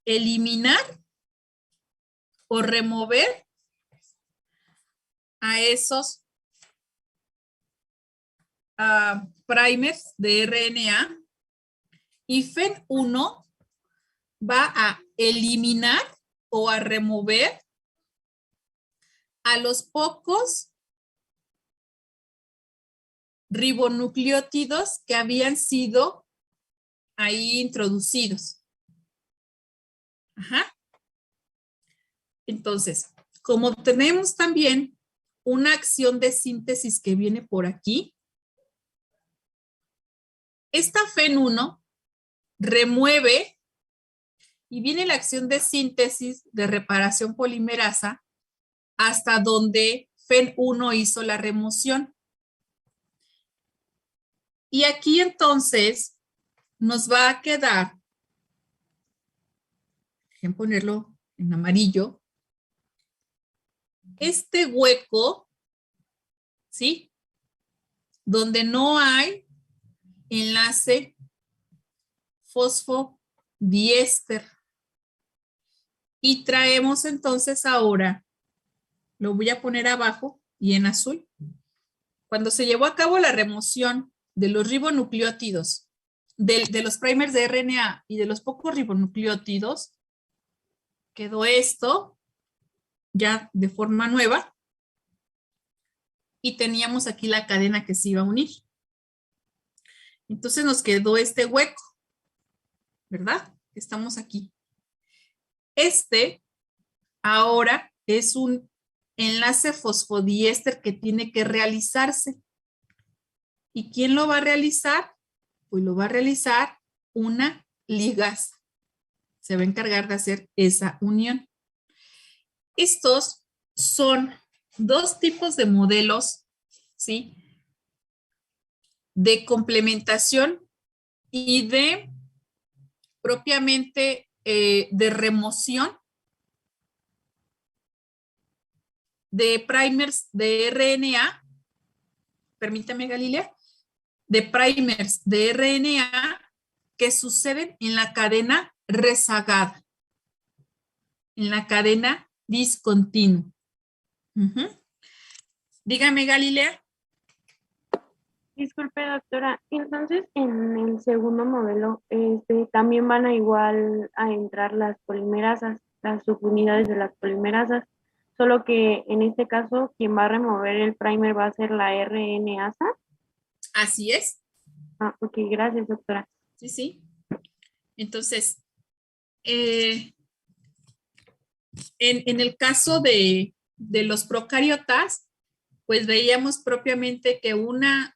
eliminar o remover a esos primers de RNA, y FEN1 va a eliminar o a remover a los pocos ribonucleótidos que habían sido ahí introducidos. Ajá. Entonces, como tenemos también una acción de síntesis que viene por aquí, esta FEN1 remueve y viene la acción de síntesis de reparación polimerasa hasta donde FEN1 hizo la remoción. Y aquí entonces nos va a quedar, déjenme ponerlo en amarillo, este hueco, ¿sí? Donde no hay enlace fosfodiéster. Y traemos entonces ahora, lo voy a poner abajo y en azul. Cuando se llevó a cabo la remoción de los ribonucleótidos, de los primers de RNA y de los pocos ribonucleótidos, quedó esto ya de forma nueva y teníamos aquí la cadena que se iba a unir. Entonces nos quedó este hueco, ¿verdad? Estamos aquí. Este ahora es un enlace fosfodiéster que tiene que realizarse. ¿Y quién lo va a realizar? Pues lo va a realizar una ligasa. Se va a encargar de hacer esa unión. Estos son dos tipos de modelos, ¿sí? De complementación y de propiamente de remoción de primers de RNA. Permítame, Galilea. De primers de RNA que suceden en la cadena rezagada, en la cadena discontinua. Dígame, Galilea. Disculpe, doctora. Entonces, en el segundo modelo, también van a igual a entrar las polimerasas, las subunidades de las polimerasas, solo que en este caso, quien va a remover el primer va a ser la RNasa. Así es. Ah, ok, gracias, doctora. Sí, sí. Entonces, en el caso de los procariotas, pues veíamos propiamente que una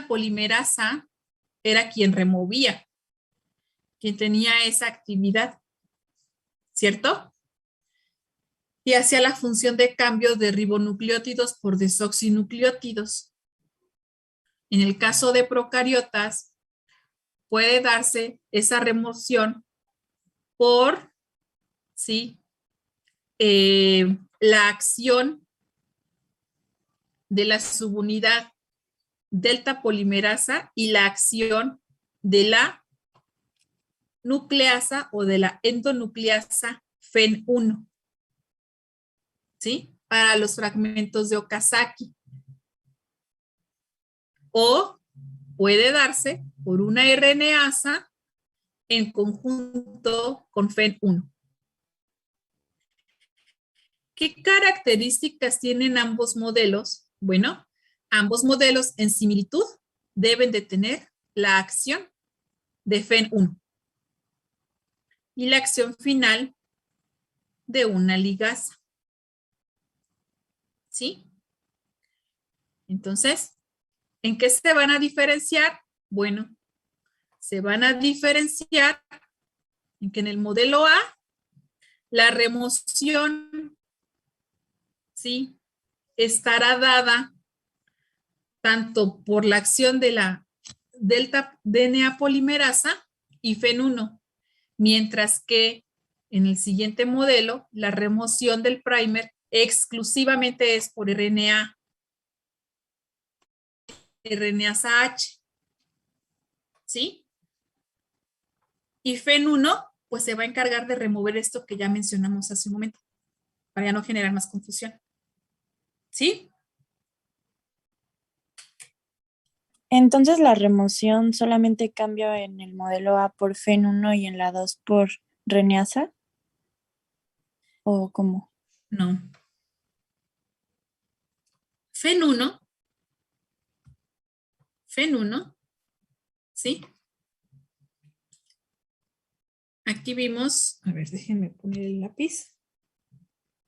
polimerasa era quien removía, quien tenía esa actividad, ¿cierto? Y hacía la función de cambio de ribonucleótidos por desoxinucleótidos. En el caso de procariotas, puede darse esa remoción por, ¿sí? La acción de la subunidad delta polimerasa y la acción de la nucleasa o de la endonucleasa FEN1, ¿sí? Para los fragmentos de Okazaki. O puede darse por una RNasa en conjunto con FEN1. ¿Qué características tienen ambos modelos? Bueno, ambos modelos en similitud deben de tener la acción de FEN1 y la acción final de una ligasa. ¿Sí? Entonces, ¿en qué se van a diferenciar? Bueno, se van a diferenciar en que en el modelo A, la remoción, ¿sí?, estará dada tanto por la acción de la delta DNA polimerasa y FEN1, mientras que en el siguiente modelo, la remoción del primer exclusivamente es por RNA, RNasa H, ¿sí? Y FEN1, pues se va a encargar de remover esto que ya mencionamos hace un momento, para ya no generar más confusión. ¿Sí? Entonces la remoción solamente cambia en el modelo A por FEN1 y en la 2 por RNasa. ¿O cómo? No. FEN1, ¿sí? Aquí vimos, a ver, déjenme poner el lápiz.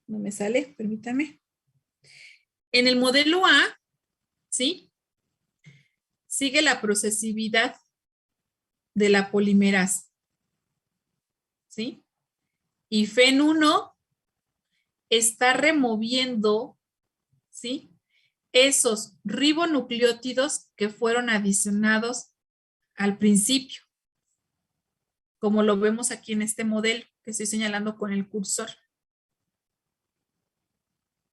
No me sale, permítame. En el modelo A, ¿sí? Sigue la procesividad de la polimerasa, ¿sí? Y FEN1 está removiendo, ¿sí? Esos ribonucleótidos que fueron adicionados al principio, como lo vemos aquí en este modelo que estoy señalando con el cursor.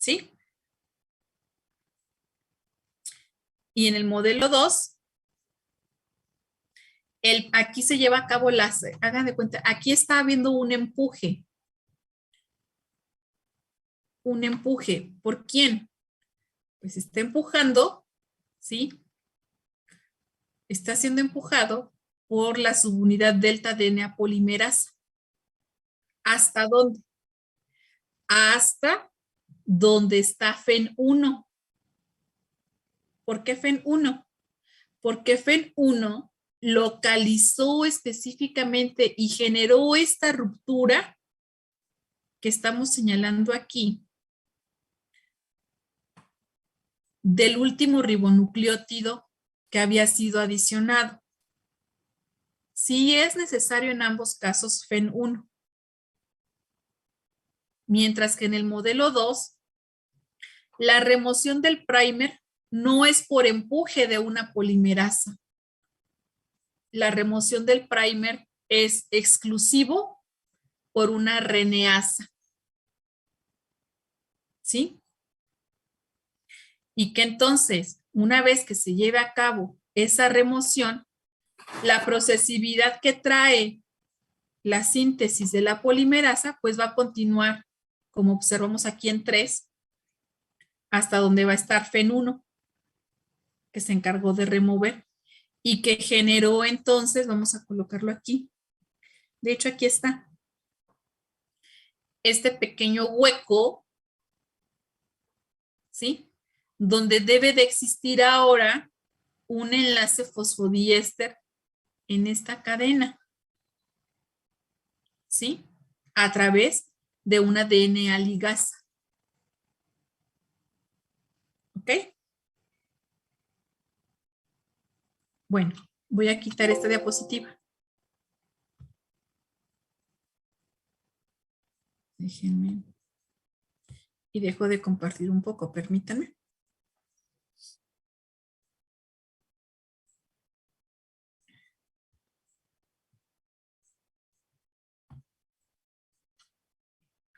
¿Sí? Y en el modelo 2, aquí se lleva a cabo hagan de cuenta, aquí está habiendo un empuje. Un empuje. ¿Por quién? Pues está empujando, ¿sí? Está siendo empujado por la subunidad delta DNA polimerasa. ¿Hasta dónde? Hasta donde está FEN1. ¿Por qué FEN1? Porque FEN1 localizó específicamente y generó esta ruptura que estamos señalando aquí del último ribonucleótido que había sido adicionado. Sí es necesario en ambos casos FEN1. Mientras que en el modelo 2, la remoción del primer no es por empuje de una polimerasa. La remoción del primer es exclusivo por una RNasa. ¿Sí? Y que entonces, una vez que se lleve a cabo esa remoción, la procesividad que trae la síntesis de la polimerasa, pues va a continuar, como observamos aquí en 3, hasta donde va a estar FEN1, que se encargó de remover y que generó entonces, vamos a colocarlo aquí. De hecho, aquí está. Este pequeño hueco, ¿sí? Donde debe de existir ahora un enlace fosfodiéster en esta cadena, ¿sí? A través de una DNA ligasa. ¿Ok? Bueno, voy a quitar esta diapositiva. Déjenme. Y dejo de compartir un poco, permítanme.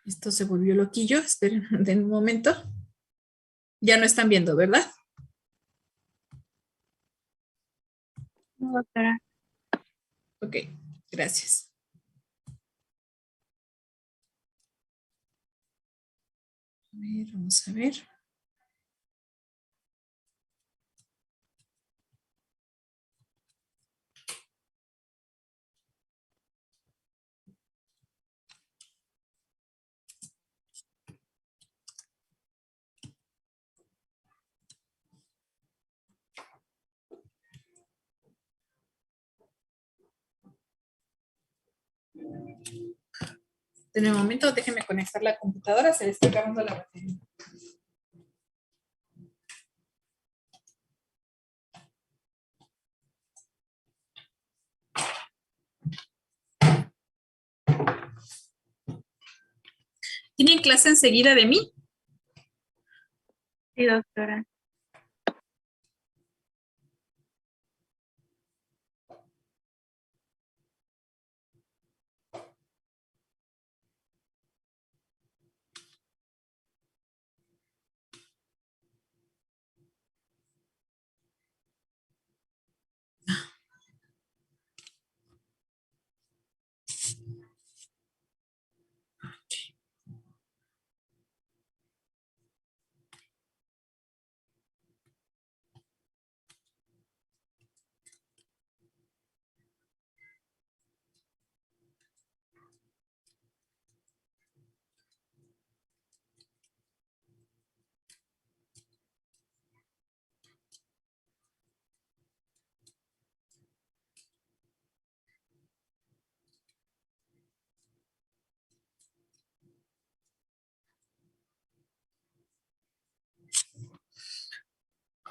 Esto se volvió loquillo. Esperen un momento. Ya no están viendo, ¿verdad? No, doctora. Ok, gracias. A ver, vamos a ver. En el momento, déjenme conectar la computadora, se le está acabando la batería. ¿Tienen clase enseguida de mí? Sí, doctora.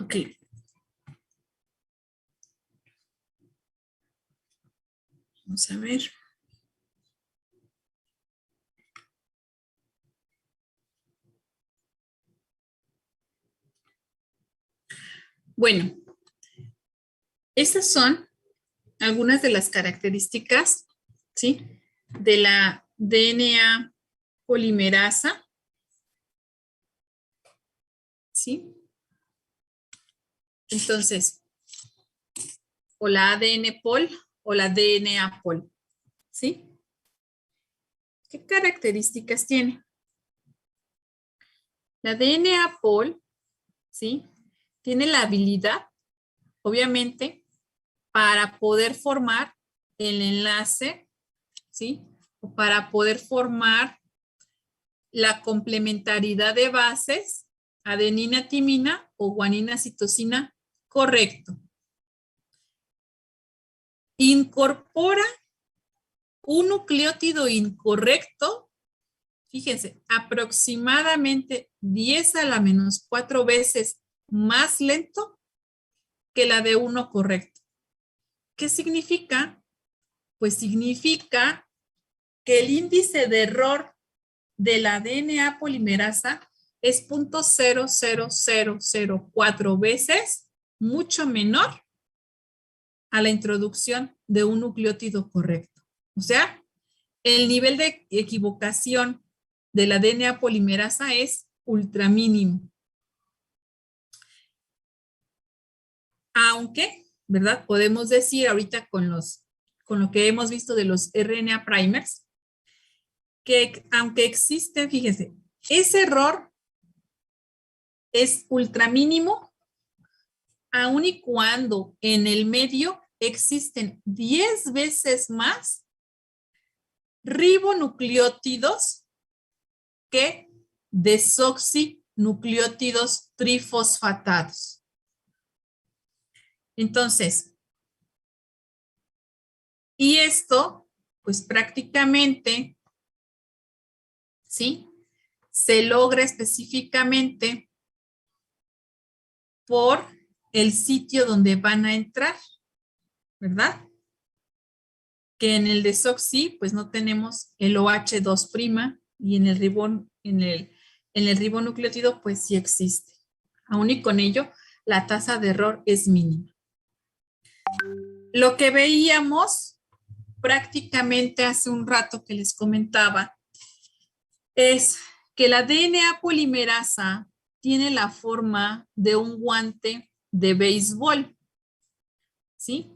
Ok. Vamos a ver. Bueno, estas son algunas de las características, ¿sí?, de la DNA polimerasa, ¿sí? Entonces, o la ADN pol o la DNA pol, ¿sí? ¿Qué características tiene? La DNA pol, ¿sí?, tiene la habilidad, obviamente, para poder formar el enlace, ¿sí?, o para poder formar la complementariedad de bases, adenina, timina o guanina, citosina, correcto. Incorpora un nucleótido incorrecto, fíjense, aproximadamente 10 a la menos 4 veces más lento que la de uno correcto. ¿Qué significa? Pues significa que el índice de error de la DNA polimerasa es 0.00004 veces mucho menor a la introducción de un nucleótido correcto. O sea, el nivel de equivocación de la DNA polimerasa es ultramínimo. Aunque, ¿verdad? Podemos decir ahorita con lo que hemos visto de los RNA primers, que aunque existe, fíjense, ese error es ultramínimo, aun y cuando en el medio existen 10 veces más ribonucleótidos que desoxinucleótidos trifosfatados. Entonces, y esto, pues prácticamente, ¿sí?, se logra específicamente por el sitio donde van a entrar, ¿verdad? Que en el desoxi, pues no tenemos el OH2' y en el ribonucleótido, pues sí existe. Aún y con ello, la tasa de error es mínima. Lo que veíamos prácticamente hace un rato que les comentaba es que la DNA polimerasa tiene la forma de un guante de béisbol, ¿sí?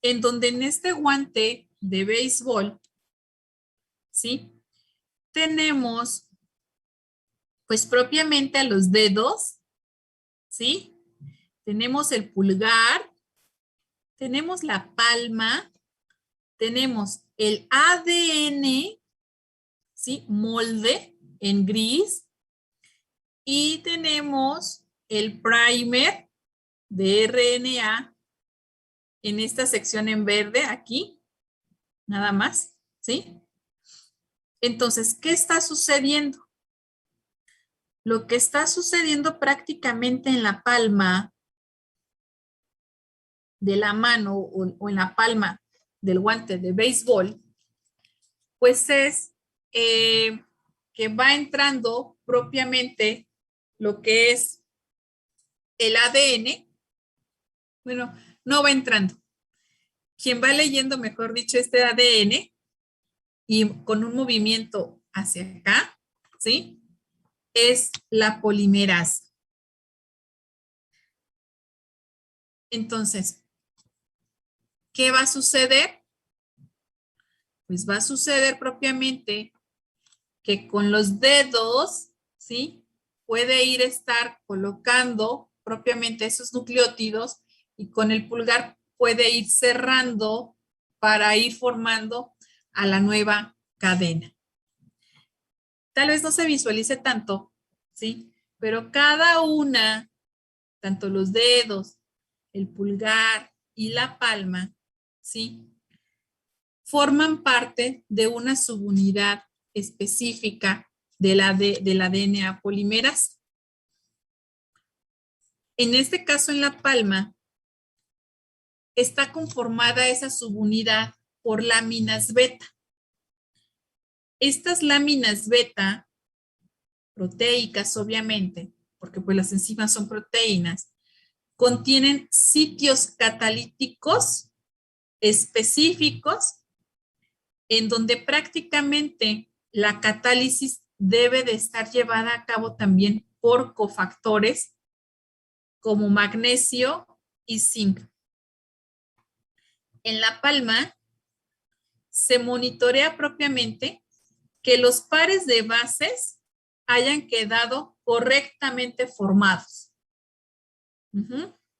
En donde en este guante de béisbol, ¿sí?, tenemos pues propiamente a los dedos, ¿sí? Tenemos el pulgar, tenemos la palma, tenemos el ADN, ¿sí?, molde en gris, y tenemos el primer de RNA en esta sección en verde aquí, nada más, ¿sí? Entonces, ¿qué está sucediendo? Lo que está sucediendo prácticamente en la palma de la mano o en la palma del guante de béisbol, pues es que va entrando propiamente lo que es el ADN. Bueno, no va entrando. Quien va leyendo, mejor dicho, este ADN y con un movimiento hacia acá, ¿sí?, es la polimerasa. Entonces, ¿qué va a suceder? Pues va a suceder propiamente que con los dedos, ¿sí?, puede estar colocando propiamente esos nucleótidos y con el pulgar puede ir cerrando para ir formando a la nueva cadena. Tal vez no se visualice tanto, ¿sí?, pero cada una, tanto los dedos, el pulgar y la palma, ¿sí?, forman parte de una subunidad específica de la DNA polimerasa. En este caso, en la palma, está conformada esa subunidad por láminas beta. Estas láminas beta, proteicas obviamente, porque pues las enzimas son proteínas, contienen sitios catalíticos específicos en donde prácticamente la catálisis debe de estar llevada a cabo también por cofactores como magnesio y zinc. En la palma se monitorea propiamente que los pares de bases hayan quedado correctamente formados.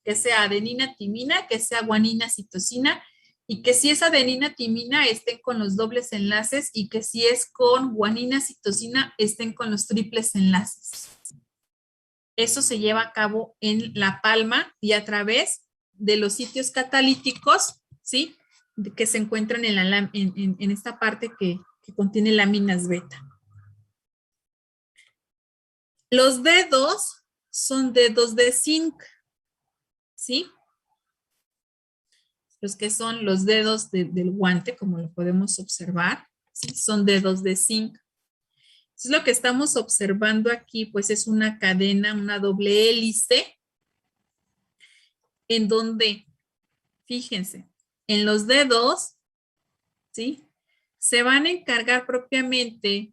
Que sea adenina, timina, que sea guanina, citosina, y que si es adenina, timina, estén con los dobles enlaces, y que si es con guanina, citosina, estén con los triples enlaces. Eso se lleva a cabo en la palma y a través de los sitios catalíticos, ¿sí? Que se encuentran en esta parte que contiene láminas beta. Los dedos son dedos de zinc, ¿sí? Los que son los dedos del guante, como lo podemos observar, ¿sí? Son dedos de zinc. Entonces, lo que estamos observando aquí, pues es una cadena, una doble hélice, en donde, fíjense, en los dedos, ¿sí? Se van a encargar propiamente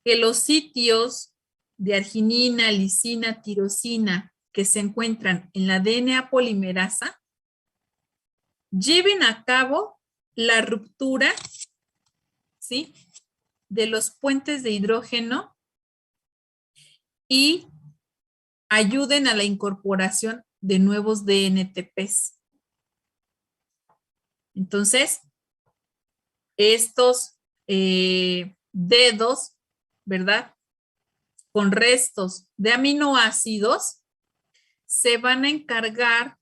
que los sitios de arginina, lisina, tirosina que se encuentran en la DNA polimerasa lleven a cabo la ruptura, ¿sí? De los puentes de hidrógeno y ayuden a la incorporación de nuevos DNTPs. Entonces, estos dedos, ¿verdad? Con restos de aminoácidos, se van a encargar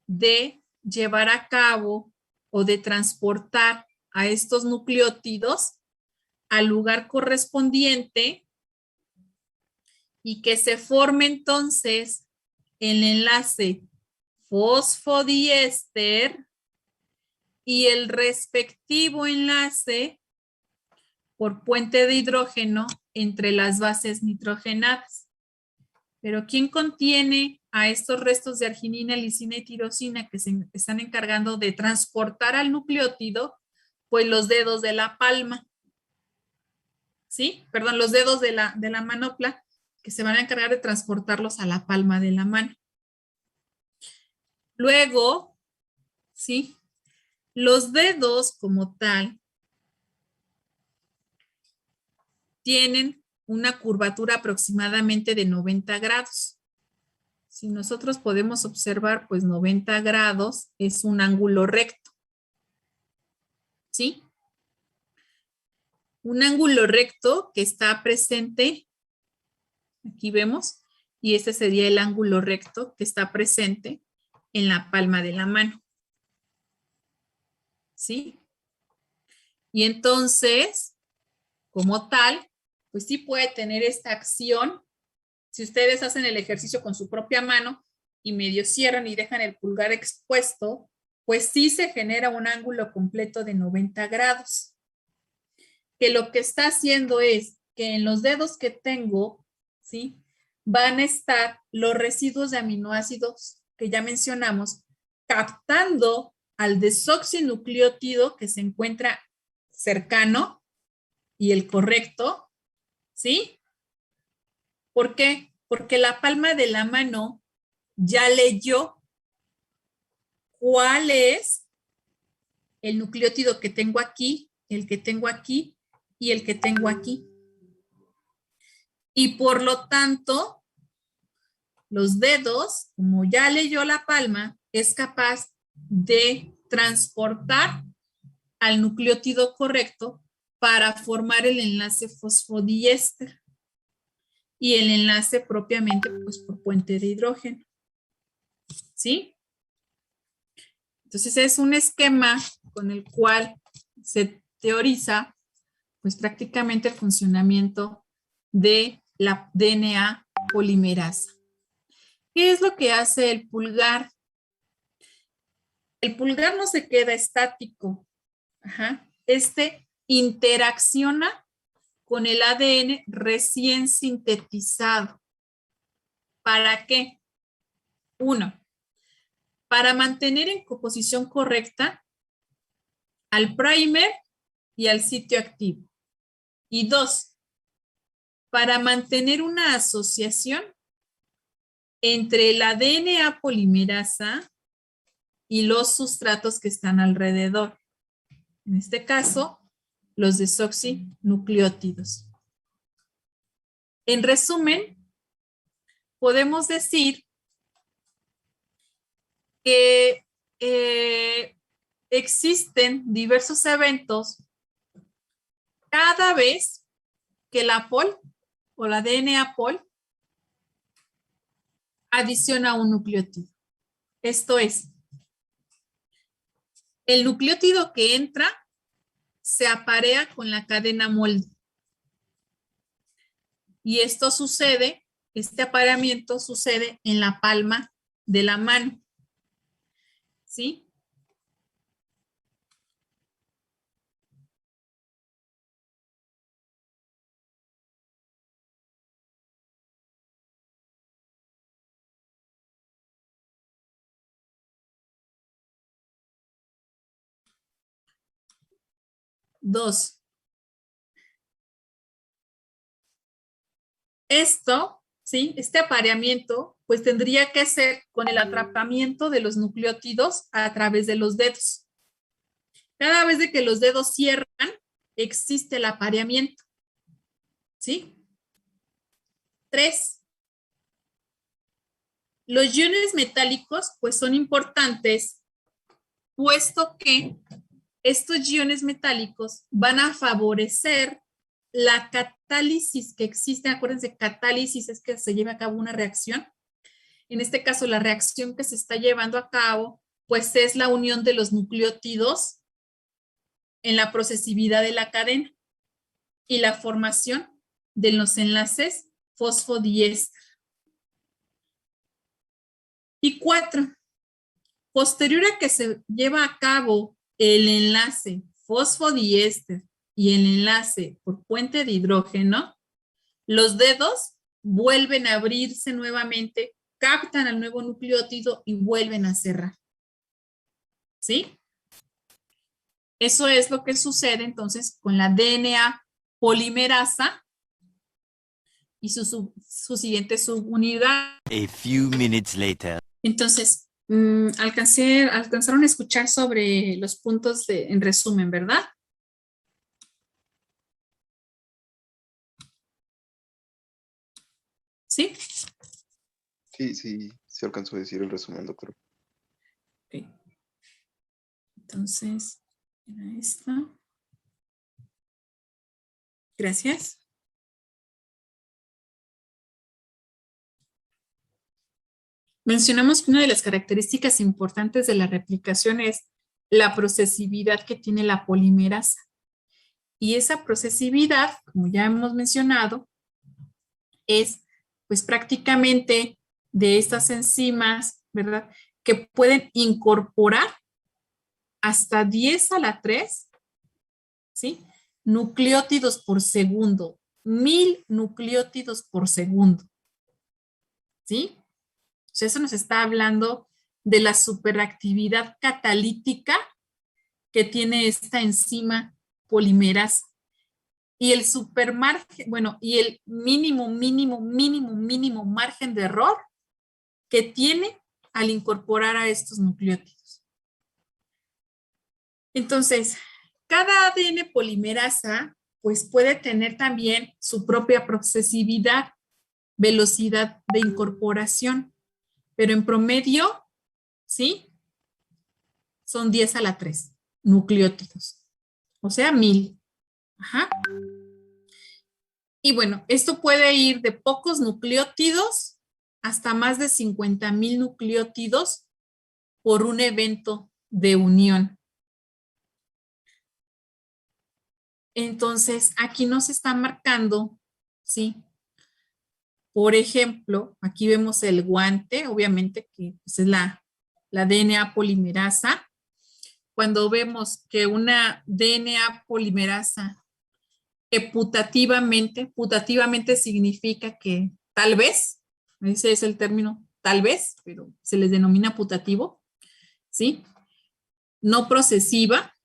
de llevar a cabo o de transportar a estos nucleótidos al lugar correspondiente y que se forme entonces el enlace fosfodiéster y el respectivo enlace por puente de hidrógeno entre las bases nitrogenadas. Pero ¿quién contiene a estos restos de arginina, lisina y tirosina que se están encargando de transportar al nucleótido? Pues los dedos de la palma, ¿sí? Perdón, los dedos de la manopla que se van a encargar de transportarlos a la palma de la mano. Luego, ¿sí? Los dedos como tal tienen una curvatura aproximadamente de 90 grados. Si nosotros podemos observar, pues 90 grados es un ángulo recto. ¿Sí? Un ángulo recto que está presente, aquí vemos, y este sería el ángulo recto que está presente en la palma de la mano. ¿Sí? Y entonces, como tal, pues sí puede tener esta acción. Si ustedes hacen el ejercicio con su propia mano y medio cierran y dejan el pulgar expuesto, pues sí se genera un ángulo completo de 90 grados. Que lo que está haciendo es que en los dedos que tengo, ¿sí? Van a estar los residuos de aminoácidos que ya mencionamos, captando al desoxinucleótido que se encuentra cercano y el correcto, ¿sí? ¿Por qué? Porque la palma de la mano ya leyó cuál es el nucleótido que tengo aquí, el que tengo aquí y el que tengo aquí. Y por lo tanto, los dedos, como ya leyó la palma, es capaz de transportar al nucleótido correcto para formar el enlace fosfodiéster y el enlace propiamente pues por puente de hidrógeno. ¿Sí? Entonces es un esquema con el cual se teoriza pues prácticamente el funcionamiento de la DNA polimerasa. ¿Qué es lo que hace el pulgar? El pulgar no se queda estático. Ajá. Este interacciona con el ADN recién sintetizado. ¿Para qué? Uno, para mantener en posición correcta al primer y al sitio activo. Y dos, para mantener una asociación entre el ADN polimerasa y los sustratos que están alrededor. En este caso, los desoxinucleótidos. En resumen, podemos decir que existen diversos eventos cada vez que la pol o la DNA pol adiciona un nucleótido. Esto es, el nucleótido que entra se aparea con la cadena molde. Y esto sucede, este apareamiento sucede en la palma de la mano. ¿Sí? Dos. Esto, ¿sí? Este apareamiento, pues tendría que ser con el atrapamiento de los nucleótidos a través de los dedos. Cada vez de que los dedos cierran, existe el apareamiento. ¿Sí? 3. Los iones metálicos, pues son importantes, puesto que estos iones metálicos van a favorecer la catálisis que existe. Acuérdense, catálisis es que se lleve a cabo una reacción. En este caso, la reacción que se está llevando a cabo, pues es la unión de los nucleótidos en la procesividad de la cadena y la formación de los enlaces fosfodiéster. Y 4, posterior a que se lleva a cabo el enlace fosfodiéster y el enlace por puente de hidrógeno, los dedos vuelven a abrirse nuevamente, captan al nuevo nucleótido y vuelven a cerrar. ¿Sí? Eso es lo que sucede entonces con la DNA polimerasa y su siguiente subunidad. A few minutes later. Entonces, alcanzaron a escuchar sobre los puntos en resumen, ¿verdad? ¿Sí? Sí alcanzó a decir el resumen, doctor. Ok. Entonces, era esta. Gracias. Mencionamos que una de las características importantes de la replicación es la procesividad que tiene la polimerasa. Y esa procesividad, como ya hemos mencionado, es pues prácticamente de estas enzimas, ¿verdad? Que pueden incorporar hasta 10 a la 3, ¿sí? Nucleótidos por segundo, 1000 nucleótidos por segundo, ¿sí? O sea, eso nos está hablando de la superactividad catalítica que tiene esta enzima polimerasa. Y el supermargen, bueno, y el mínimo margen de error que tiene al incorporar a estos nucleótidos. Entonces, cada ADN polimerasa, pues puede tener también su propia procesividad, velocidad de incorporación, pero en promedio, ¿sí? Son 10 a la 3 nucleótidos, o sea, 1000. Ajá. Y bueno, esto puede ir de pocos nucleótidos hasta más de 50,000 nucleótidos por un evento de unión. Entonces, aquí nos está marcando, ¿sí? Por ejemplo, aquí vemos el guante, obviamente que pues, es la DNA polimerasa. Cuando vemos que una DNA polimerasa que putativamente significa que tal vez, ese es el término tal vez, pero se les denomina putativo, ¿sí? No procesiva.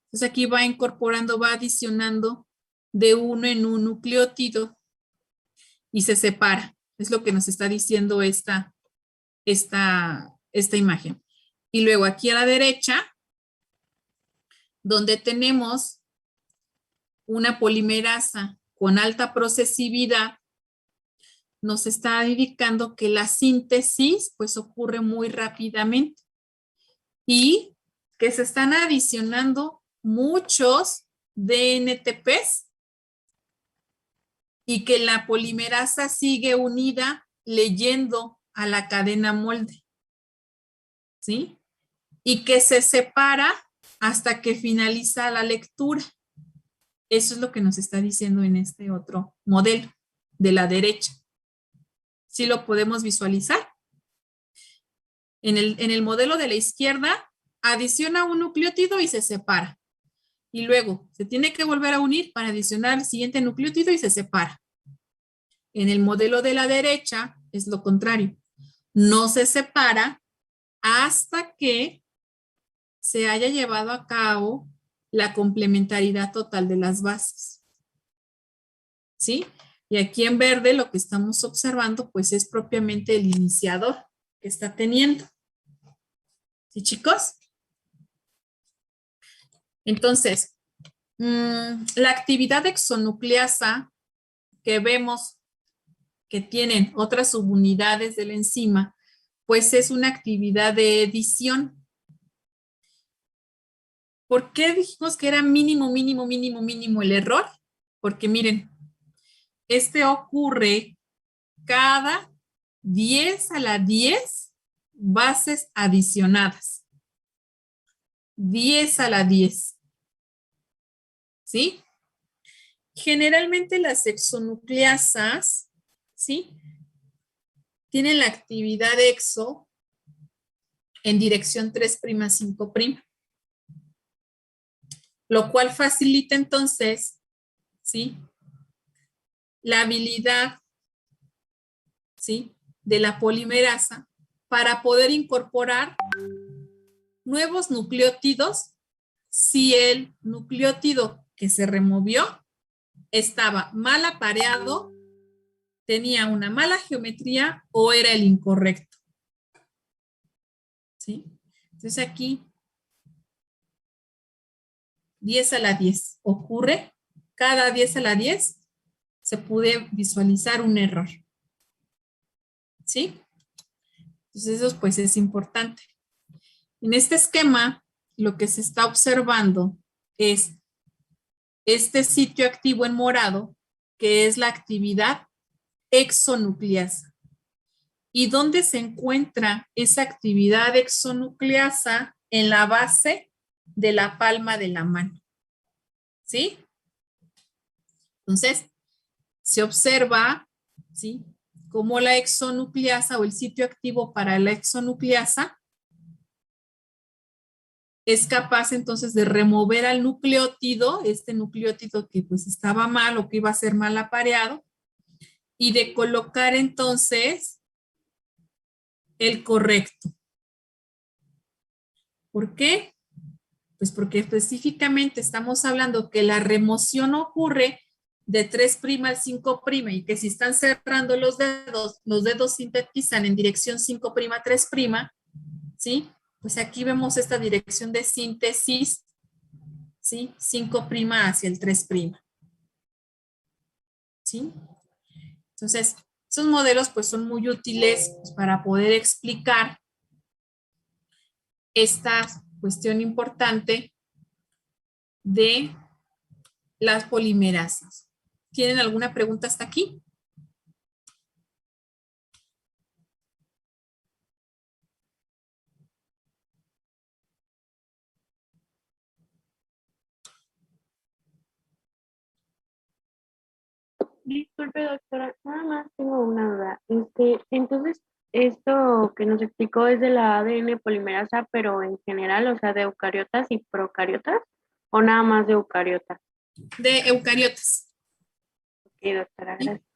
Entonces aquí va incorporando, va adicionando de uno en un nucleótido y se separa. Es lo que nos está diciendo esta imagen. Y luego aquí a la derecha, donde tenemos una polimerasa con alta procesividad, nos está indicando que la síntesis pues ocurre muy rápidamente y que se están adicionando muchos DNTPs y que la polimerasa sigue unida leyendo a la cadena molde, ¿sí? Y que se separa hasta que finaliza la lectura. Eso es lo que nos está diciendo en este otro modelo de la derecha. ¿Sí lo podemos visualizar? En el modelo de la izquierda, adiciona un nucleótido y se separa. Y luego se tiene que volver a unir para adicionar el siguiente nucleótido y se separa. En el modelo de la derecha es lo contrario. No se separa hasta que se haya llevado a cabo la complementariedad total de las bases. ¿Sí? Y aquí en verde lo que estamos observando pues es propiamente el iniciador que está teniendo. ¿Sí, chicos? Entonces, la actividad exonucleasa que vemos que tienen otras subunidades de la enzima, pues es una actividad de edición. ¿Por qué dijimos que era mínimo el error? Porque miren, este ocurre cada 10 a la 10 bases adicionadas. 10 a la 10. ¿Sí? Generalmente las exonucleasas, ¿sí? Tienen la actividad exo en dirección 3', 5', lo cual facilita entonces, ¿sí? La habilidad, ¿sí? De la polimerasa para poder incorporar nuevos nucleótidos si el nucleótido que se removió estaba mal apareado, tenía una mala geometría o era el incorrecto. ¿Sí? Entonces aquí 10 a la 10 ocurre, cada 10 a la 10 se puede visualizar un error. ¿Sí? Entonces eso pues es importante. En este esquema lo que se está observando es este sitio activo en morado, que es la actividad exonucleasa. ¿Y dónde se encuentra esa actividad exonucleasa? En la base de la palma de la mano. ¿Sí? Entonces, se observa, ¿sí? Cómo la exonucleasa o el sitio activo para la exonucleasa es capaz entonces de remover al nucleótido, este nucleótido que pues estaba mal o que iba a ser mal apareado, y de colocar entonces el correcto. ¿Por qué? Pues porque específicamente estamos hablando que la remoción ocurre de 3' al 5' y que si están cerrando los dedos sintetizan en dirección 5', 3', ¿sí? Pues aquí vemos esta dirección de síntesis, ¿sí? 5' hacia el 3'. ¿Sí? Entonces, esos modelos pues son muy útiles pues, para poder explicar esta cuestión importante de las polimerasas. ¿Tienen alguna pregunta hasta aquí? Disculpe, doctora, nada más Entonces, esto que nos explicó es de la ADN polimerasa, pero en general, o sea, de eucariotas y procariotas, o nada más de eucariotas. De eucariotas. Ok, doctora, Sí, gracias.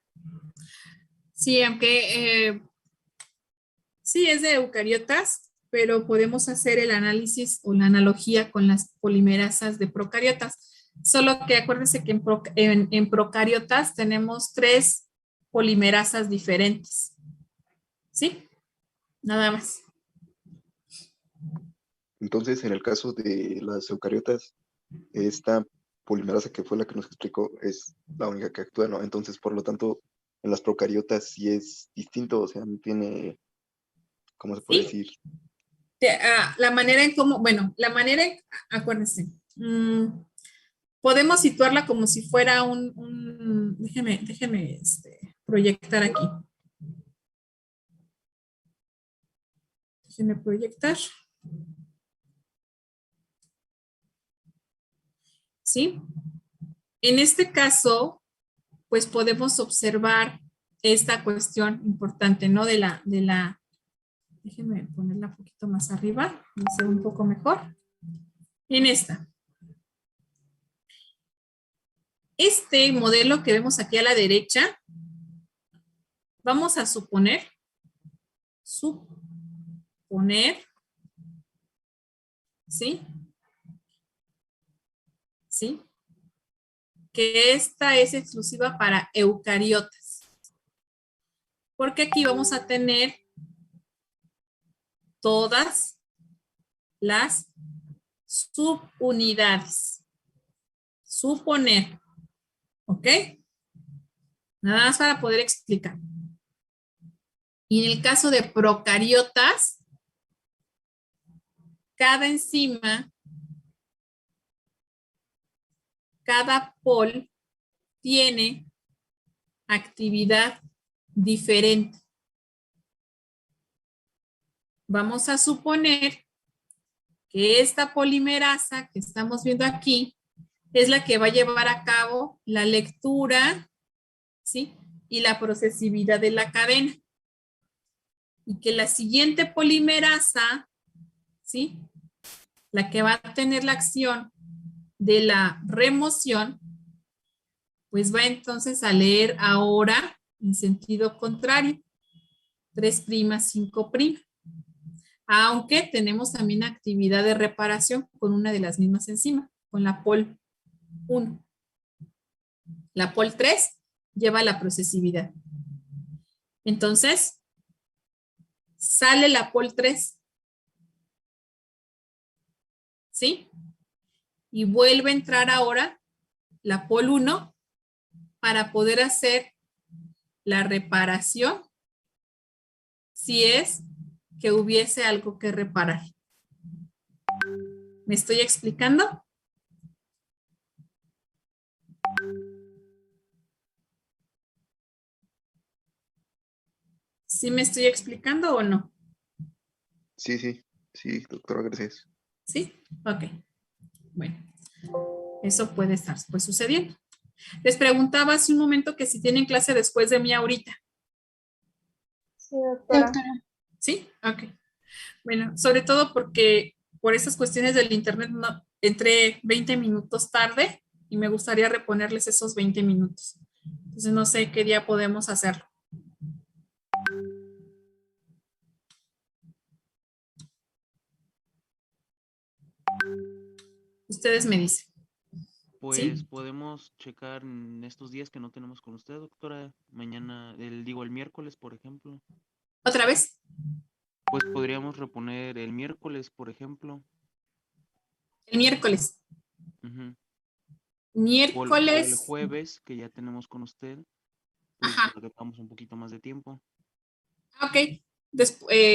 sí, aunque sí es de eucariotas, pero podemos hacer el análisis o la analogía con las polimerasas de procariotas. Solo que acuérdense que en procariotas tenemos 3 polimerasas diferentes. ¿Sí? Nada más. Entonces, en el caso de las eucariotas, esta polimerasa que fue la que nos explicó es la única que actúa, ¿no? Entonces, por lo tanto, en las procariotas sí es distinto, o sea, no tiene, ¿cómo se puede ¿Sí? decir? La manera en cómo, bueno, acuérdense, podemos situarla como si fuera déjeme proyectar aquí. Déjeme proyectar. ¿Sí? En este caso, pues podemos observar esta cuestión importante, ¿no? Déjenme ponerla un poquito más arriba, para ser un poco mejor. En esta. Este modelo que vemos aquí a la derecha, vamos a suponer, ¿sí? ¿Sí? Que esta es exclusiva para eucariotas. Porque aquí vamos a tener todas las subunidades. Suponer. ¿Ok? Nada más para poder explicar. Y en el caso de procariotas, cada enzima, cada pol tiene actividad diferente. Vamos a suponer que esta polimerasa que estamos viendo aquí es la que va a llevar a cabo la lectura, ¿sí? Y la procesividad de la cadena. Y que la siguiente polimerasa, ¿sí? La que va a tener la acción de la remoción, pues va entonces a leer ahora en sentido contrario, 3', 5'. Aunque tenemos también actividad de reparación con una de las mismas enzimas, con la pol 1. La pol 3 lleva la procesividad. Entonces, sale la pol 3. ¿Sí? Y vuelve a entrar ahora la pol 1 para poder hacer la reparación si es que hubiese algo que reparar. ¿Me estoy explicando? ¿Sí me estoy explicando o no? Sí, doctora, gracias. ¿Sí? Ok. Bueno, eso puede estar pues sucediendo. Les preguntaba hace un momento que si tienen clase después de mí ahorita. Sí, doctora. ¿Sí? Ok. Bueno, sobre todo porque por esas cuestiones del internet entré 20 minutos tarde y me gustaría reponerles esos 20 minutos. Entonces no sé qué día podemos hacerlo. Ustedes me dicen. Pues ¿Sí? podemos checar en estos días que no tenemos con usted, doctora. Mañana, el miércoles, por ejemplo. ¿Otra vez? Pues podríamos reponer el miércoles, por ejemplo. El miércoles. Ujú. O el Miércoles. jueves, que ya tenemos con usted, pues Ajá. nos dejamos un poquito más de tiempo. Ok.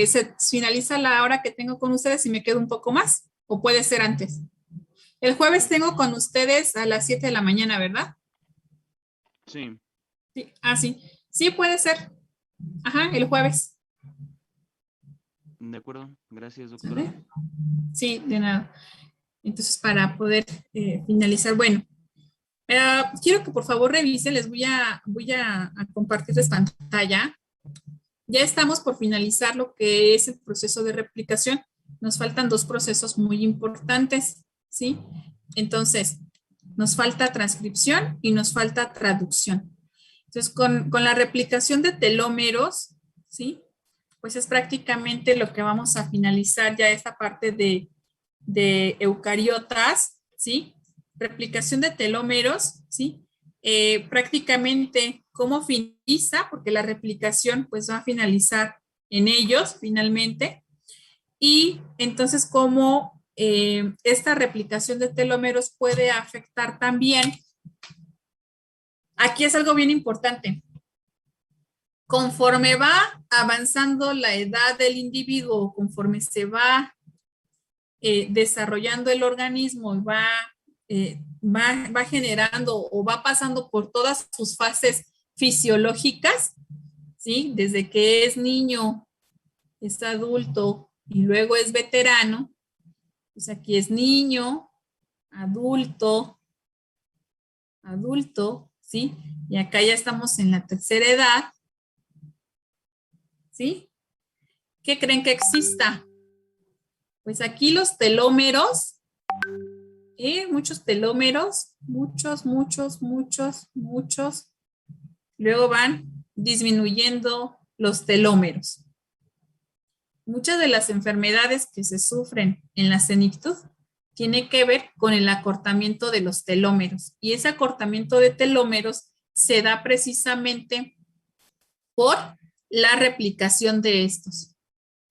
Se finaliza la hora que tengo con ustedes y me quedo un poco más. ¿O puede ser antes? El jueves tengo con ustedes a las 7 de la mañana, ¿verdad? Sí, Sí. Ah, sí. Sí, puede ser. Ajá, el jueves. de acuerdo. Gracias, doctora. ¿Sale? Sí, de nada. Entonces, para poder finalizar, bueno, quiero que por favor revisen, voy a compartirles pantalla Ya estamos por finalizar lo que es el proceso de replicación. Nos faltan dos procesos muy importantes, ¿sí? Entonces, nos falta transcripción y nos falta traducción. Entonces, con la replicación de telómeros, ¿sí? Pues es prácticamente lo que vamos a finalizar ya esta parte de eucariotas, ¿sí? Replicación de telómeros, ¿sí? Prácticamente cómo finaliza, porque la replicación pues va a finalizar en ellos finalmente, y entonces cómo esta replicación de telómeros puede afectar también. Aquí es algo bien importante. Conforme va avanzando la edad del individuo, conforme se va desarrollando el organismo y va generando o va pasando por todas sus fases fisiológicas, ¿sí? Desde que es niño, es adulto y luego es veterano, pues aquí es niño, adulto, ¿sí? Y acá ya estamos en la tercera edad, ¿sí? ¿Qué creen que exista? Pues aquí los telómeros, muchos telómeros, muchos. Luego van disminuyendo los telómeros. Muchas de las enfermedades que se sufren en la senectud tiene que ver con el acortamiento de los telómeros. Y ese acortamiento de telómeros se da precisamente por la replicación de estos.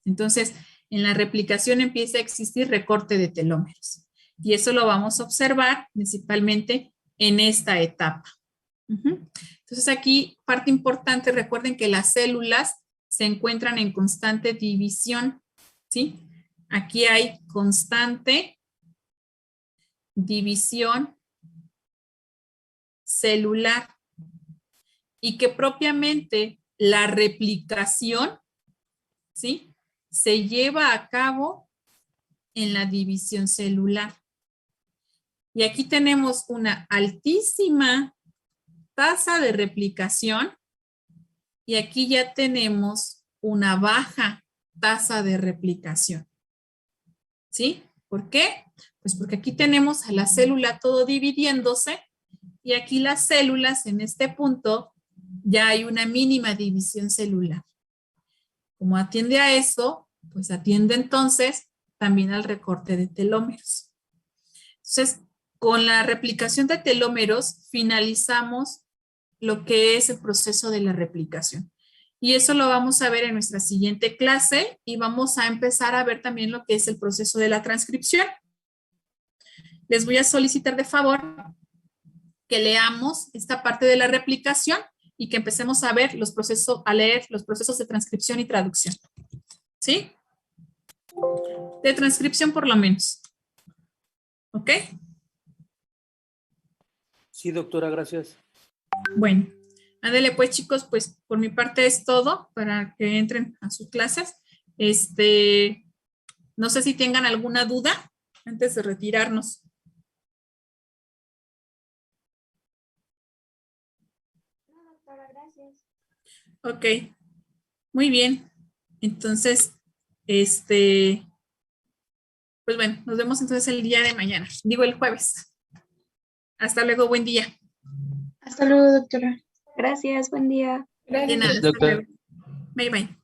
Entonces, en la replicación empieza a existir recorte de telómeros. Y eso lo vamos a observar principalmente en esta etapa. Entonces aquí, parte importante, recuerden que las células se encuentran en constante división, ¿sí? Aquí hay constante división celular y que propiamente la replicación, ¿sí? Se lleva a cabo en la división celular. Y aquí tenemos una altísima tasa de replicación y aquí ya tenemos una baja tasa de replicación. ¿Sí? ¿Por qué? Pues porque aquí tenemos a la célula todo dividiéndose y aquí las células en este punto ya hay una mínima división celular. Como atiende a eso, pues atiende entonces también al recorte de telómeros. Entonces, con la replicación de telómeros finalizamos lo que es el proceso de la replicación. Y eso lo vamos a ver en nuestra siguiente clase y vamos a empezar a ver también lo que es el proceso de la transcripción. Les voy a solicitar de favor que leamos esta parte de la replicación y que empecemos a ver los procesos, a leer los procesos de transcripción y traducción. ¿Sí? De transcripción por lo menos. ¿Ok? Sí, doctora, gracias. Bueno, ándale pues chicos, pues por mi parte es todo para que entren a sus clases. No sé si tengan alguna duda antes de retirarnos. No, doctora, gracias. Ok, muy bien. Entonces, pues bueno, nos vemos entonces el día de mañana, digo el jueves. Hasta luego, buen día. Hasta luego, doctora. Gracias, buen día. De nada, Gracias. hasta luego. Bye, bye.